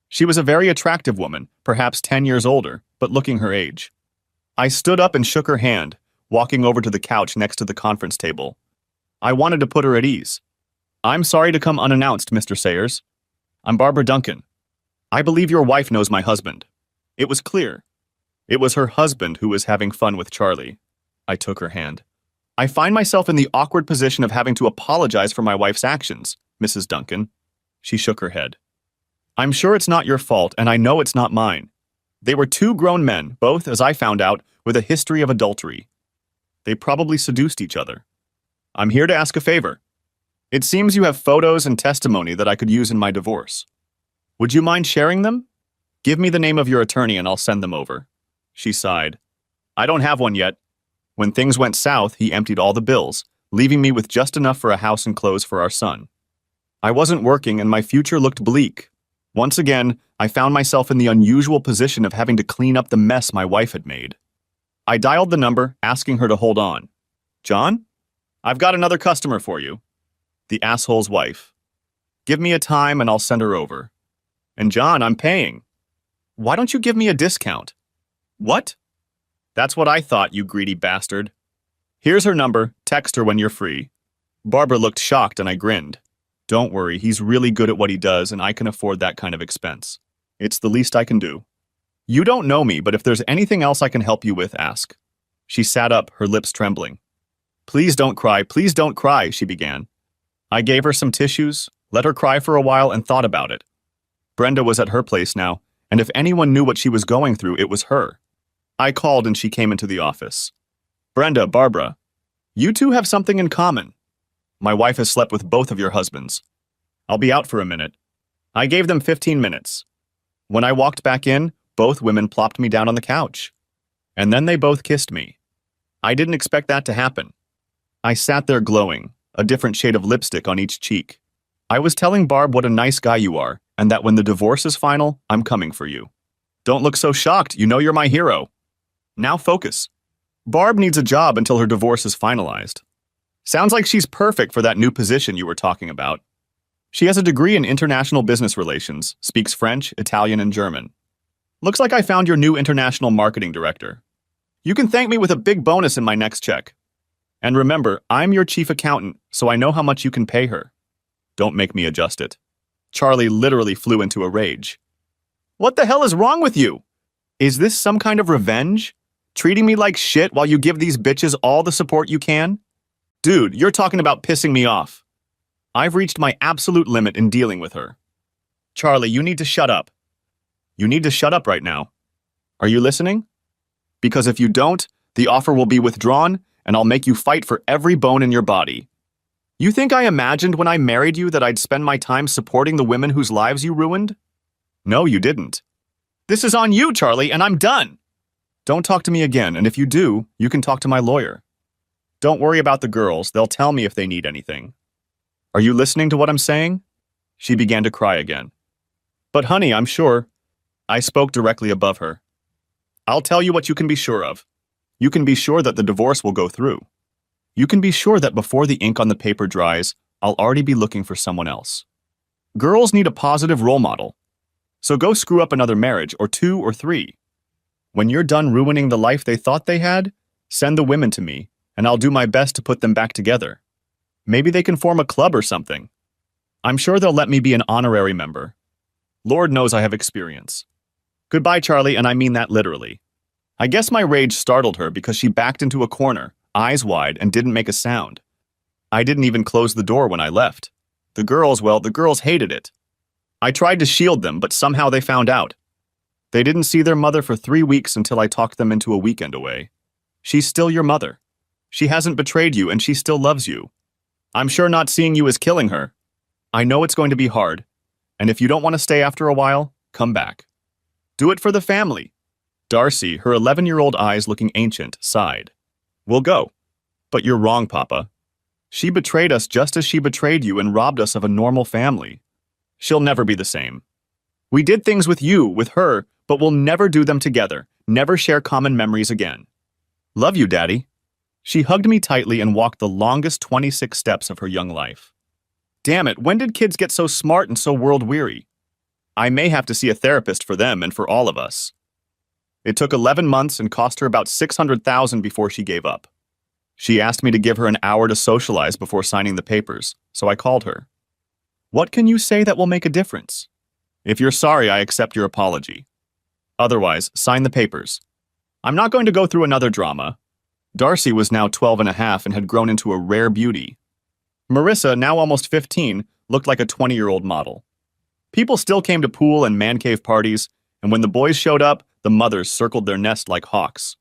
She was a very attractive woman, perhaps 10 years older, but looking her age. I stood up and shook her hand, walking over to the couch next to the conference table. I wanted to put her at ease. I'm sorry to come unannounced, Mr. Sayers. I'm Barbara Duncan. I believe your wife knows my husband. It was clear. It was her husband who was having fun with Charlie. I took her hand. I find myself in the awkward position of having to apologize for my wife's actions, Mrs. Duncan. She shook her head. I'm sure it's not your fault, and I know it's not mine. They were two grown men, both, as I found out, with a history of adultery. They probably seduced each other. I'm here to ask a favor. It seems you have photos and testimony that I could use in my divorce. Would you mind sharing them? Give me the name of your attorney and I'll send them over. She sighed. I don't have one yet. When things went south, he emptied all the bills, leaving me with just enough for a house and clothes for our son. I wasn't working and my future looked bleak. Once again, I found myself in the unusual position of having to clean up the mess my wife had made. I dialed the number, asking her to hold on. John? I've got another customer for you. The asshole's wife. Give me a time and I'll send her over. And John, I'm paying. Why don't you give me a discount? What? That's what I thought, you greedy bastard. Here's her number. Text her when you're free. Barbara looked shocked and I grinned. Don't worry, he's really good at what he does and I can afford that kind of expense. It's the least I can do. You don't know me, but if there's anything else I can help you with, ask. She sat up, her lips trembling. Please don't cry, she began. I gave her some tissues, let her cry for a while, and thought about it. Brenda was at her place now, and if anyone knew what she was going through, it was her. I called and she came into the office. Brenda, Barbara, you two have something in common. My wife has slept with both of your husbands. I'll be out for a minute. I gave them 15 minutes. When I walked back in, both women plopped me down on the couch. And then they both kissed me. I didn't expect that to happen. I sat there glowing, a different shade of lipstick on each cheek. I was telling Barb what a nice guy you are, and that when the divorce is final, I'm coming for you. Don't look so shocked, you know you're my hero. Now focus. Barb needs a job until her divorce is finalized. Sounds like she's perfect for that new position you were talking about. She has a degree in international business relations, speaks French, Italian, and German. Looks like I found your new international marketing director. You can thank me with a big bonus in my next check. And remember, I'm your chief accountant, so I know how much you can pay her. Don't make me adjust it. Charlie literally flew into a rage. What the hell is wrong with you? Is this some kind of revenge? Treating me like shit while you give these bitches all the support you can? Dude, you're talking about pissing me off. I've reached my absolute limit in dealing with her. Charlie, you need to shut up. You need to shut up right now. Are you listening? Because if you don't, the offer will be withdrawn, and I'll make you fight for every bone in your body. You think I imagined when I married you that I'd spend my time supporting the women whose lives you ruined? No, you didn't. This is on you, Charlie, and I'm done. Don't talk to me again, and if you do, you can talk to my lawyer. Don't worry about the girls, they'll tell me if they need anything. Are you listening to what I'm saying? She began to cry again. But honey, I'm sure. I spoke directly above her. I'll tell you what you can be sure of. You can be sure that the divorce will go through. You can be sure that before the ink on the paper dries, I'll already be looking for someone else. Girls need a positive role model. So go screw up another marriage, or 2 or 3. When you're done ruining the life they thought they had, send the women to me, and I'll do my best to put them back together. Maybe they can form a club or something. I'm sure they'll let me be an honorary member. Lord knows I have experience. Goodbye, Charlie, and I mean that literally. I guess my rage startled her because she backed into a corner, eyes wide, and didn't make a sound. I didn't even close the door when I left. The girls hated it. I tried to shield them, but somehow they found out. They didn't see their mother for 3 weeks until I talked them into a weekend away. She's still your mother. She hasn't betrayed you, and she still loves you. I'm sure not seeing you is killing her. I know it's going to be hard, and if you don't want to stay after a while, come back. Do it for the family. Darcy, her 11-year-old eyes looking ancient, sighed. We'll go. But you're wrong, Papa. She betrayed us just as she betrayed you and robbed us of a normal family. She'll never be the same. We did things with you, with her, but we'll never do them together, never share common memories again. Love you, Daddy. She hugged me tightly and walked the longest 26 steps of her young life. Damn it, when did kids get so smart and so world-weary? I may have to see a therapist for them and for all of us. It took 11 months and cost her about $600,000 before she gave up. She asked me to give her an hour to socialize before signing the papers, so I called her. What can you say that will make a difference? If you're sorry, I accept your apology. Otherwise, sign the papers. I'm not going to go through another drama. Darcy was now 12 and a half and had grown into a rare beauty. Marissa, now almost 15, looked like a 20-year-old model. People still came to pool and man cave parties, and when the boys showed up, the mothers circled their nest like hawks.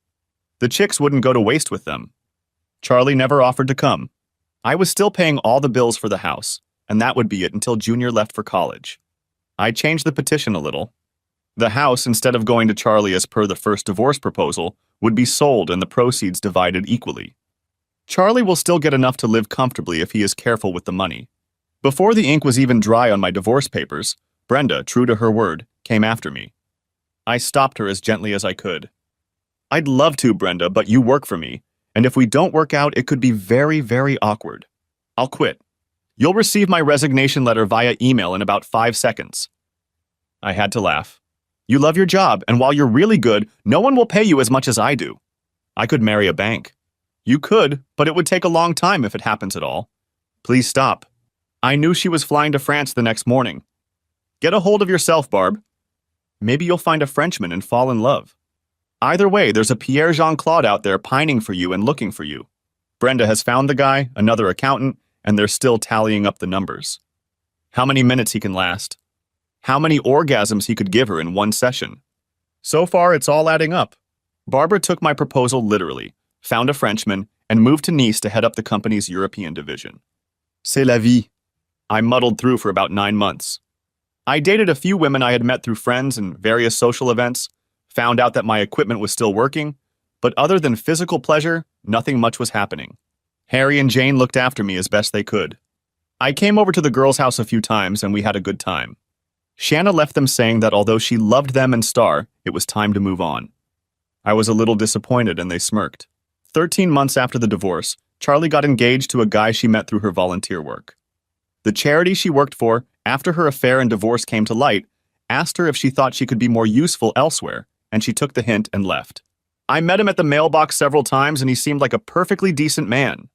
The chicks wouldn't go to waste with them. Charlie never offered to come. I was still paying all the bills for the house, and that would be it until Junior left for college. I changed the petition a little. The house, instead of going to Charlie as per the first divorce proposal, would be sold and the proceeds divided equally. Charlie will still get enough to live comfortably if he is careful with the money. Before the ink was even dry on my divorce papers, Brenda, true to her word, came after me. I stopped her as gently as I could. I'd love to, Brenda, but you work for me, and if we don't work out, it could be very, very awkward. I'll quit. You'll receive my resignation letter via email in about 5 seconds. I had to laugh. You love your job, and while you're really good, no one will pay you as much as I do. I could marry a bank. You could, but it would take a long time if it happens at all. Please stop. I knew she was flying to France the next morning. Get a hold of yourself, Barb. Maybe you'll find a Frenchman and fall in love. Either way, there's a Pierre Jean-Claude out there pining for you and looking for you. Brenda has found the guy, another accountant, and they're still tallying up the numbers. How many minutes he can last. How many orgasms he could give her in one session. So far, it's all adding up. Barbara took my proposal literally, found a Frenchman, and moved to Nice to head up the company's European division. C'est la vie. I muddled through for about 9 months. I dated a few women I had met through friends and various social events, found out that my equipment was still working, but other than physical pleasure, nothing much was happening. Harry and Jane looked after me as best they could. I came over to the girls' house a few times and we had a good time. Shanna left them saying that although she loved them and Star, it was time to move on. I was a little disappointed and they smirked. 13 months after the divorce, Charlie got engaged to a guy she met through her volunteer work. The charity she worked for, after her affair and divorce came to light, asked her if she thought she could be more useful elsewhere, and she took the hint and left. I met him at the mailbox several times and he seemed like a perfectly decent man.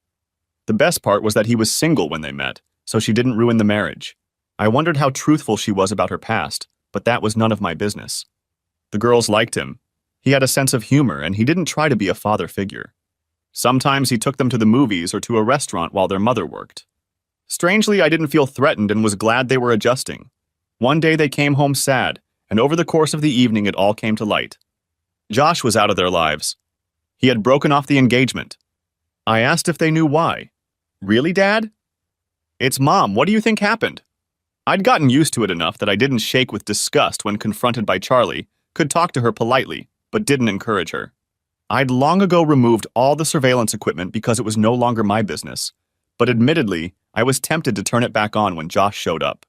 The best part was that he was single when they met, so she didn't ruin the marriage. I wondered how truthful she was about her past, but that was none of my business. The girls liked him. He had a sense of humor, and he didn't try to be a father figure. Sometimes he took them to the movies or to a restaurant while their mother worked. Strangely, I didn't feel threatened and was glad they were adjusting. One day they came home sad, and over the course of the evening it all came to light. Josh was out of their lives. He had broken off the engagement. I asked if they knew why. Really, Dad? It's Mom. What do you think happened? I'd gotten used to it enough that I didn't shake with disgust when confronted by Charlie, could talk to her politely, but didn't encourage her. I'd long ago removed all the surveillance equipment because it was no longer my business, but admittedly, I was tempted to turn it back on when Josh showed up.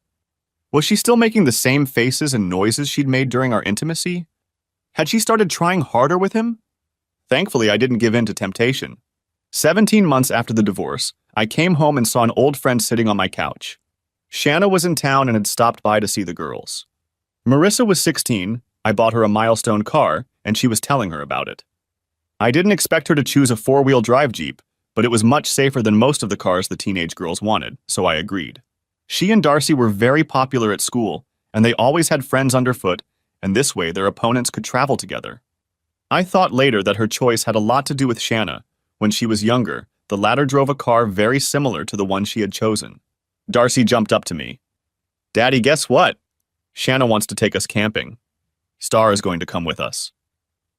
Was she still making the same faces and noises she'd made during our intimacy? Had she started trying harder with him? Thankfully, I didn't give in to temptation. 17 months after the divorce, I came home and saw an old friend sitting on my couch. Shanna was in town and had stopped by to see the girls. Marissa was 16, I bought her a milestone car, and she was telling her about it. I didn't expect her to choose a four-wheel drive Jeep, but it was much safer than most of the cars the teenage girls wanted, so I agreed. She and Darcy were very popular at school, and they always had friends underfoot, and this way their opponents could travel together. I thought later that her choice had a lot to do with Shanna. When she was younger, the latter drove a car very similar to the one she had chosen. Darcy jumped up to me. Daddy, guess what? Shanna wants to take us camping. Star is going to come with us.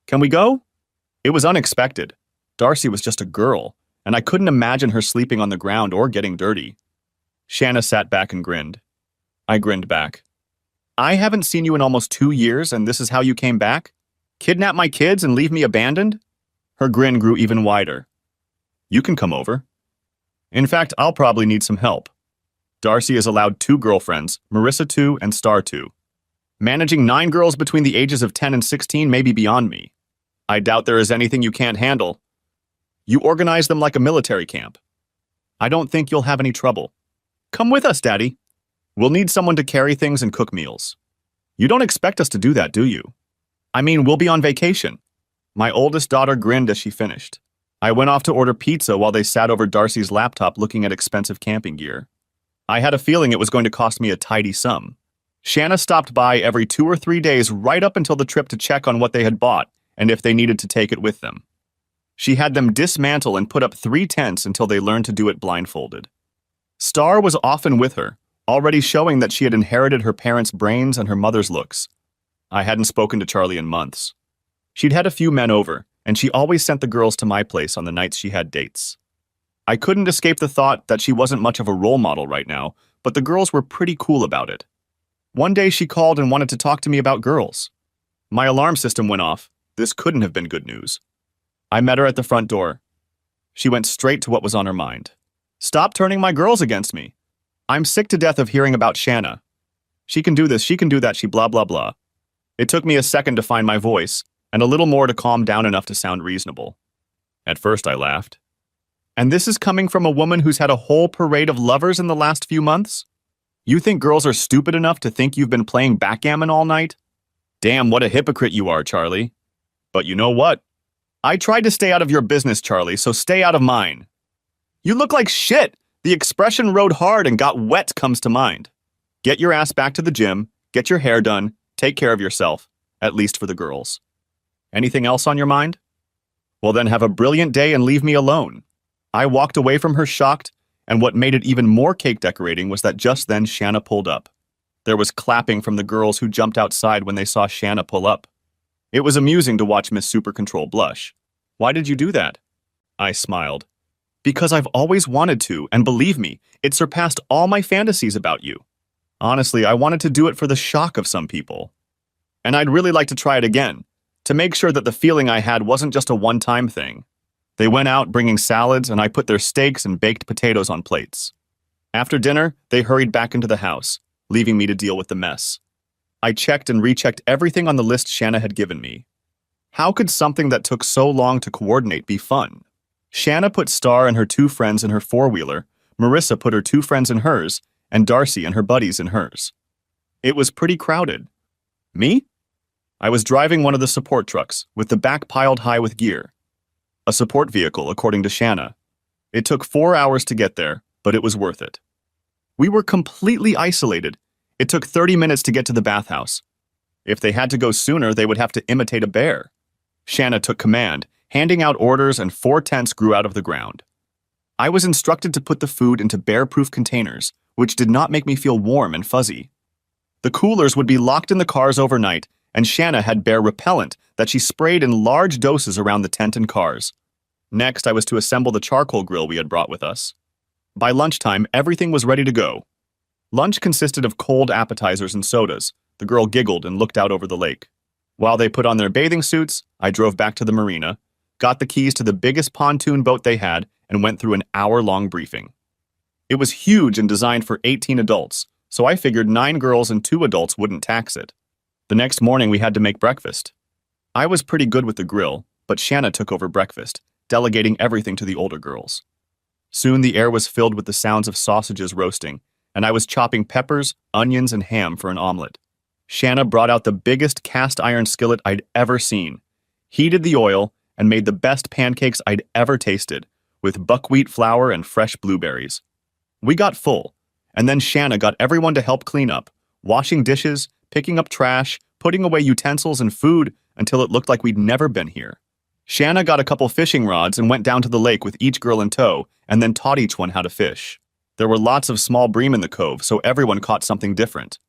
Can we go? It was unexpected. Darcy was just a girl, and I couldn't imagine her sleeping on the ground or getting dirty. Shanna sat back and grinned. I grinned back. I haven't seen you in almost 2 years, and this is how you came back? Kidnap my kids and leave me abandoned? Her grin grew even wider. You can come over. In fact, I'll probably need some help. Darcy is allowed 2 girlfriends, Marissa 2 and Star 2. Managing 9 girls between the ages of 10 and 16 may be beyond me. I doubt there is anything you can't handle. You organize them like a military camp. I don't think you'll have any trouble. Come with us, Daddy. We'll need someone to carry things and cook meals. You don't expect us to do that, do you? I mean, we'll be on vacation. My oldest daughter grinned as she finished. I went off to order pizza while they sat over Darcy's laptop looking at expensive camping gear. I had a feeling it was going to cost me a tidy sum. Shanna stopped by every 2 or 3 days right up until the trip to check on what they had bought and if they needed to take it with them. She had them dismantle and put up 3 tents until they learned to do it blindfolded. Star was often with her, already showing that she had inherited her parents' brains and her mother's looks. I hadn't spoken to Charlie in months. She'd had a few men over, and she always sent the girls to my place on the nights she had dates. I couldn't escape the thought that she wasn't much of a role model right now, but the girls were pretty cool about it. One day she called and wanted to talk to me about girls. My alarm system went off. This couldn't have been good news. I met her at the front door. She went straight to what was on her mind. Stop turning my girls against me. I'm sick to death of hearing about Shanna. She can do this, she can do that, she blah blah blah. It took me a second to find my voice, and a little more to calm down enough to sound reasonable. At first I laughed. And this is coming from a woman who's had a whole parade of lovers in the last few months? You think girls are stupid enough to think you've been playing backgammon all night? Damn, what a hypocrite you are, Charlie. But you know what? I tried to stay out of your business, Charlie, so stay out of mine. You look like shit. The expression rode hard and got wet comes to mind. Get your ass back to the gym, get your hair done, take care of yourself, at least for the girls. Anything else on your mind? Well then have a brilliant day and leave me alone. I walked away from her shocked, and what made it even more cake decorating was that just then Shanna pulled up. There was clapping from the girls who jumped outside when they saw Shanna pull up. It was amusing to watch Miss Super Control blush. Why did you do that? I smiled. Because I've always wanted to, and believe me, it surpassed all my fantasies about you. Honestly, I wanted to do it for the shock of some people. And I'd really like to try it again, to make sure that the feeling I had wasn't just a one-time thing. They went out bringing salads, and I put their steaks and baked potatoes on plates. After dinner, they hurried back into the house, leaving me to deal with the mess. I checked and rechecked everything on the list Shanna had given me. How could something that took so long to coordinate be fun? Shanna put Star and her 2 friends in her four-wheeler, Marissa put her 2 friends in hers, and Darcy and her buddies in hers. It was pretty crowded. Me? I was driving one of the support trucks, with the back piled high with gear. A support vehicle, according to Shanna. It took 4 hours to get there, but it was worth it. We were completely isolated. It took 30 minutes to get to the bathhouse. If they had to go sooner, they would have to imitate a bear. Shanna took command, handing out orders, and 4 tents grew out of the ground. I was instructed to put the food into bear-proof containers, which did not make me feel warm and fuzzy. The coolers would be locked in the cars overnight, and Shanna had bear repellent that she sprayed in large doses around the tent and cars. Next, I was to assemble the charcoal grill we had brought with us. By lunchtime, everything was ready to go. Lunch consisted of cold appetizers and sodas. The girl giggled and looked out over the lake. While they put on their bathing suits, I drove back to the marina, got the keys to the biggest pontoon boat they had, and went through an hour-long briefing. It was huge and designed for 18 adults, so I figured 9 girls and 2 adults wouldn't tax it. The next morning, we had to make breakfast. I was pretty good with the grill, but Shanna took over breakfast, delegating everything to the older girls. Soon the air was filled with the sounds of sausages roasting, and I was chopping peppers, onions, and ham for an omelet. Shanna brought out the biggest cast-iron skillet I'd ever seen, heated the oil, and made the best pancakes I'd ever tasted, with buckwheat flour and fresh blueberries. We got full, and then Shanna got everyone to help clean up, washing dishes, picking up trash, putting away utensils and food until it looked like we'd never been here. Shanna got a couple fishing rods and went down to the lake with each girl in tow and then taught each one how to fish. There were lots of small bream in the cove, so everyone caught something different.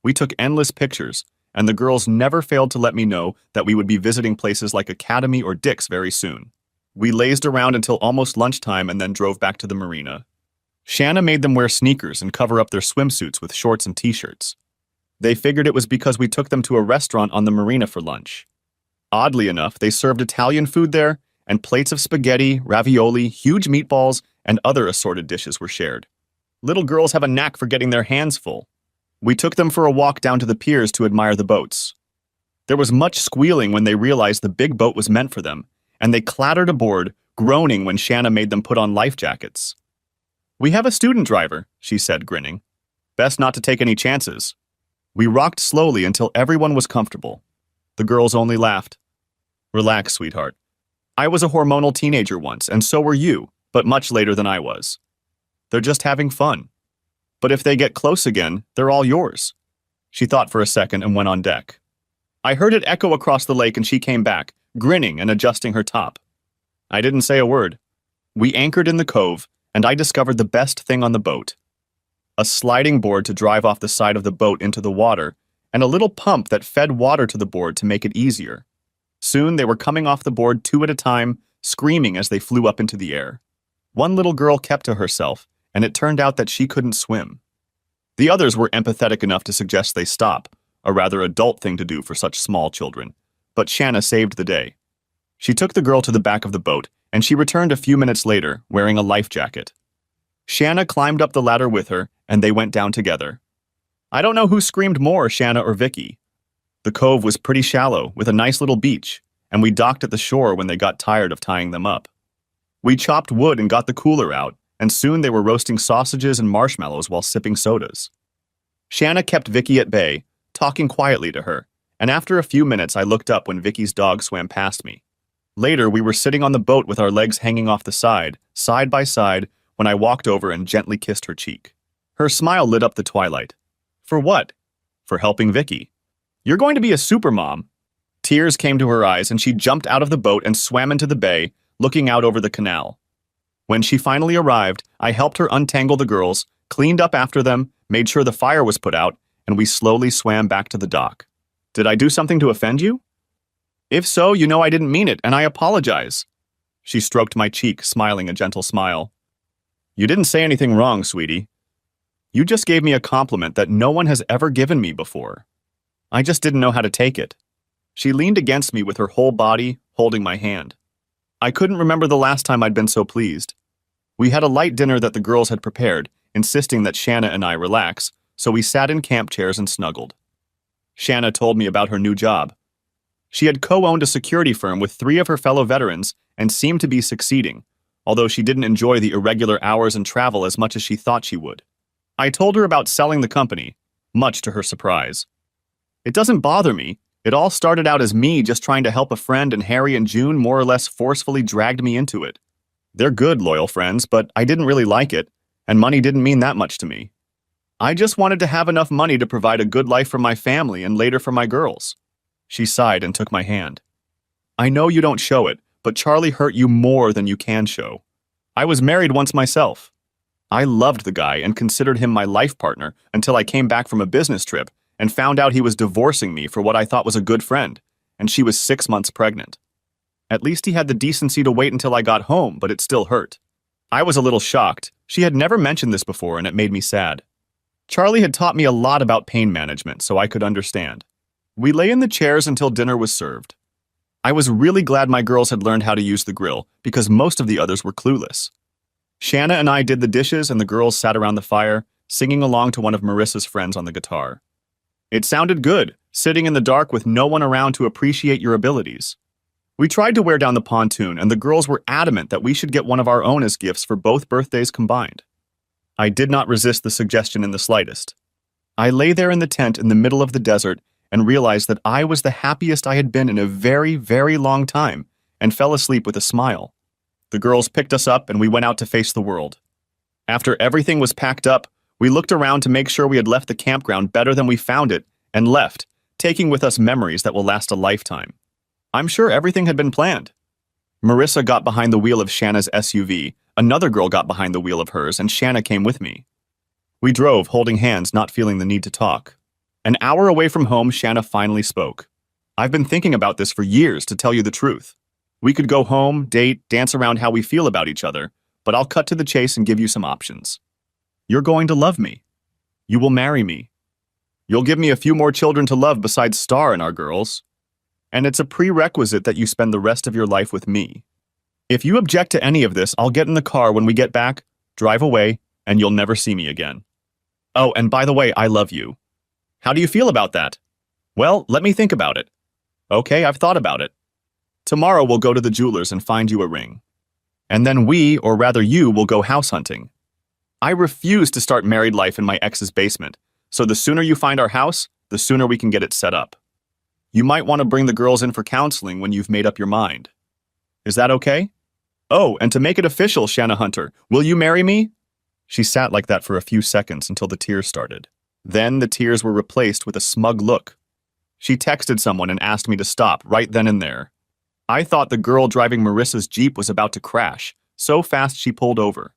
We took endless pictures, and the girls never failed to let me know that we would be visiting places like Academy or Dick's very soon. We lazed around until almost lunchtime and then drove back to the marina. Shanna made them wear sneakers and cover up their swimsuits with shorts and t-shirts. They figured it was because we took them to a restaurant on the marina for lunch. Oddly enough, they served Italian food there, and plates of spaghetti, ravioli, huge meatballs, and other assorted dishes were shared. Little girls have a knack for getting their hands full. We took them for a walk down to the piers to admire the boats. There was much squealing when they realized the big boat was meant for them, and they clattered aboard, groaning when Shanna made them put on life jackets. "We have a student driver," she said, grinning. "Best not to take any chances." We rocked slowly until everyone was comfortable. The girls only laughed. "Relax, sweetheart. I was a hormonal teenager once, and so were you, but much later than I was. They're just having fun. But if they get close again, they're all yours." She thought for a second and went on deck. I heard it echo across the lake and she came back, grinning and adjusting her top. I didn't say a word. We anchored in the cove, and I discovered the best thing on the boat. A sliding board to drive off the side of the boat into the water, and a little pump that fed water to the board to make it easier. Soon they were coming off the board 2 at a time, screaming as they flew up into the air. One little girl kept to herself, and it turned out that she couldn't swim. The others were empathetic enough to suggest they stop, a rather adult thing to do for such small children, but Shanna saved the day. She took the girl to the back of the boat, and she returned a few minutes later, wearing a life jacket. Shanna climbed up the ladder with her, and they went down together. I don't know who screamed more, Shanna or Vicky. The cove was pretty shallow, with a nice little beach, and we docked at the shore when they got tired of tying them up. We chopped wood and got the cooler out, and soon they were roasting sausages and marshmallows while sipping sodas. Shanna kept Vicky at bay, talking quietly to her, and after a few minutes I looked up when Vicky's dog swam past me. Later, we were sitting on the boat with our legs hanging off the side by side, when I walked over and gently kissed her cheek. Her smile lit up the twilight. For what? For helping Vicky. You're going to be a supermom. Tears came to her eyes and she jumped out of the boat and swam into the bay, looking out over the canal. When she finally arrived, I helped her untangle the girls, cleaned up after them, made sure the fire was put out, and we slowly swam back to the dock. Did I do something to offend you? If so, you know I didn't mean it, and I apologize. She stroked my cheek, smiling a gentle smile. You didn't say anything wrong, sweetie. You just gave me a compliment that no one has ever given me before. I just didn't know how to take it. She leaned against me with her whole body, holding my hand. I couldn't remember the last time I'd been so pleased. We had a light dinner that the girls had prepared, insisting that Shanna and I relax, so we sat in camp chairs and snuggled. Shanna told me about her new job. She had co-owned a security firm with 3 of her fellow veterans and seemed to be succeeding, although she didn't enjoy the irregular hours and travel as much as she thought she would. I told her about selling the company, much to her surprise. It doesn't bother me. It all started out as me just trying to help a friend, and Harry and June more or less forcefully dragged me into it. They're good, loyal friends, but I didn't really like it, and money didn't mean that much to me. I just wanted to have enough money to provide a good life for my family and later for my girls. She sighed and took my hand. I know you don't show it, but Charlie hurt you more than you can show. I was married once myself. I loved the guy and considered him my life partner until I came back from a business trip and found out he was divorcing me for what I thought was a good friend, and she was 6 months pregnant. At least he had the decency to wait until I got home, but it still hurt. I was a little shocked. She had never mentioned this before, and it made me sad. Charlie had taught me a lot about pain management, so I could understand. We lay in the chairs until dinner was served. I was really glad my girls had learned how to use the grill, because most of the others were clueless. Shanna and I did the dishes, and the girls sat around the fire, singing along to one of Marissa's friends on the guitar. It sounded good, sitting in the dark with no one around to appreciate your abilities. We tried to wear down the pontoon, and the girls were adamant that we should get one of our own as gifts for both birthdays combined. I did not resist the suggestion in the slightest. I lay there in the tent in the middle of the desert and realized that I was the happiest I had been in a very, very long time, and fell asleep with a smile. The girls picked us up and we went out to face the world. After everything was packed up, we looked around to make sure we had left the campground better than we found it, and left, taking with us memories that will last a lifetime. I'm sure everything had been planned. Marissa got behind the wheel of Shanna's SUV, another girl got behind the wheel of hers, and Shanna came with me. We drove, holding hands, not feeling the need to talk. An hour away from home, Shanna finally spoke. I've been thinking about this for years, to tell you the truth. We could go home, date, dance around how we feel about each other, but I'll cut to the chase and give you some options. You're going to love me. You will marry me. You'll give me a few more children to love besides Star and our girls. And it's a prerequisite that you spend the rest of your life with me. If you object to any of this, I'll get in the car when we get back, drive away, and you'll never see me again. Oh, and by the way, I love you. How do you feel about that? Well, let me think about it. Okay, I've thought about it. Tomorrow we'll go to the jeweler's and find you a ring. And then we, or rather you, will go house hunting. I refuse to start married life in my ex's basement, so the sooner you find our house, the sooner we can get it set up. You might want to bring the girls in for counseling when you've made up your mind. Is that okay? Oh, and to make it official, Shanna Hunter, will you marry me? She sat like that for a few seconds until the tears started. Then the tears were replaced with a smug look. She texted someone and asked me to stop right then and there. I thought the girl driving Marissa's Jeep was about to crash, so fast she pulled over.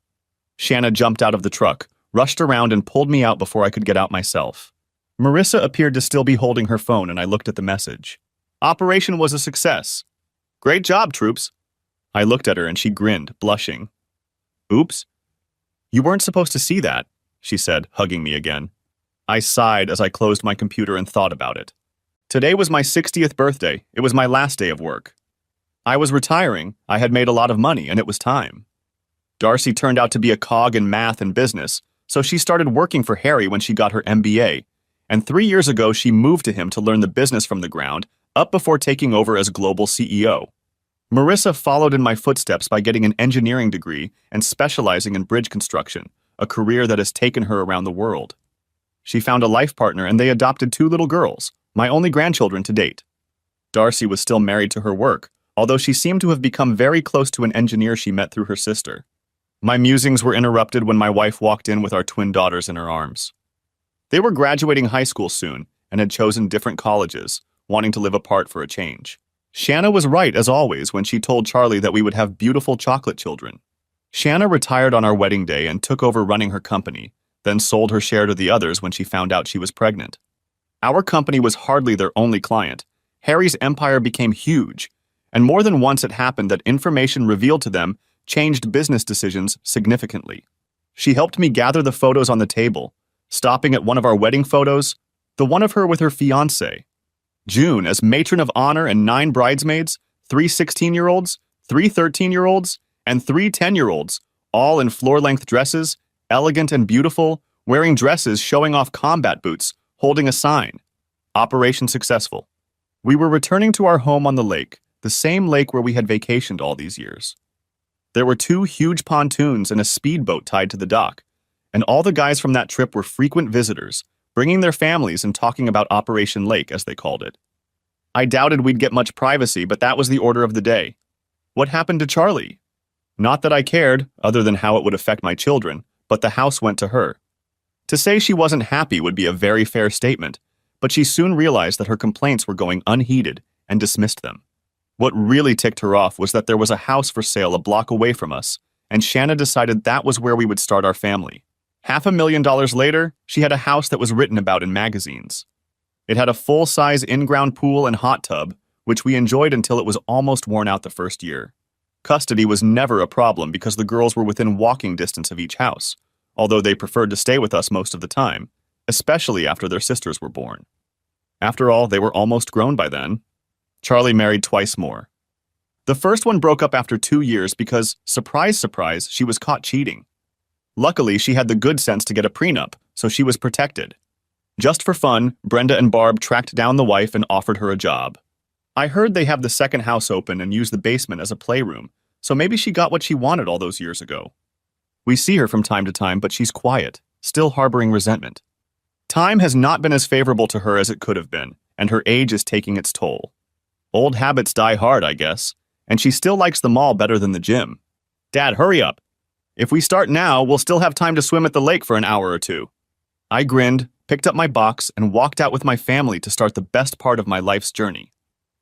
Shanna jumped out of the truck, rushed around and pulled me out before I could get out myself. Marissa appeared to still be holding her phone and I looked at the message. Operation was a success. Great job, troops. I looked at her and she grinned, blushing. Oops. You weren't supposed to see that, she said, hugging me again. I sighed as I closed my computer and thought about it. Today was my 60th birthday. It was my last day of work. I was retiring, I had made a lot of money, and it was time. Darcy turned out to be a cog in math and business, so she started working for Harry when she got her MBA, and 3 years ago she moved to him to learn the business from the ground up before taking over as global CEO. Marissa followed in my footsteps by getting an engineering degree and specializing in bridge construction, a career that has taken her around the world. She found a life partner and they adopted 2 little girls, my only grandchildren to date. Darcy was still married to her work, although she seemed to have become very close to an engineer she met through her sister. My musings were interrupted when my wife walked in with our twin daughters in her arms. They were graduating high school soon and had chosen different colleges, wanting to live apart for a change. Shanna was right, as always, when she told Charlie that we would have beautiful chocolate children. Shanna retired on our wedding day and took over running her company, then sold her share to the others when she found out she was pregnant. Our company was hardly their only client. Harry's empire became huge, and more than once it happened that information revealed to them changed business decisions significantly. She helped me gather the photos on the table, stopping at one of our wedding photos, the one of her with her fiancé. June, as matron of honor, and 9 bridesmaids, 3 16-year-olds, 3 13-year-olds, and 3 10-year-olds, all in floor-length dresses, elegant and beautiful, wearing dresses showing off combat boots, holding a sign. Operation successful. We were returning to our home on the lake, the same lake where we had vacationed all these years. There were 2 huge pontoons and a speedboat tied to the dock, and all the guys from that trip were frequent visitors, bringing their families and talking about Operation Lake, as they called it. I doubted we'd get much privacy, but that was the order of the day. What happened to Charlie? Not that I cared, other than how it would affect my children, but the house went to her. To say she wasn't happy would be a very fair statement, but she soon realized that her complaints were going unheeded and dismissed them. What really ticked her off was that there was a house for sale a block away from us, and Shanna decided that was where we would start our family. $500,000 later, she had a house that was written about in magazines. It had a full-size in-ground pool and hot tub, which we enjoyed until it was almost worn out the first year. Custody was never a problem because the girls were within walking distance of each house, although they preferred to stay with us most of the time, especially after their sisters were born. After all, they were almost grown by then. Charlie married twice more. The first one broke up after 2 years because, surprise, surprise, she was caught cheating. Luckily, she had the good sense to get a prenup, so she was protected. Just for fun, Brenda and Barb tracked down the wife and offered her a job. I heard they have the second house open and use the basement as a playroom, so maybe she got what she wanted all those years ago. We see her from time to time, but she's quiet, still harboring resentment. Time has not been as favorable to her as it could have been, and her age is taking its toll. Old habits die hard, I guess, and she still likes the mall better than the gym. Dad, hurry up. If we start now, we'll still have time to swim at the lake for an hour or two. I grinned, picked up my box, and walked out with my family to start the best part of my life's journey.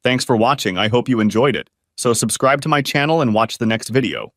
Thanks for watching. I hope you enjoyed it. So subscribe to my channel and watch the next video.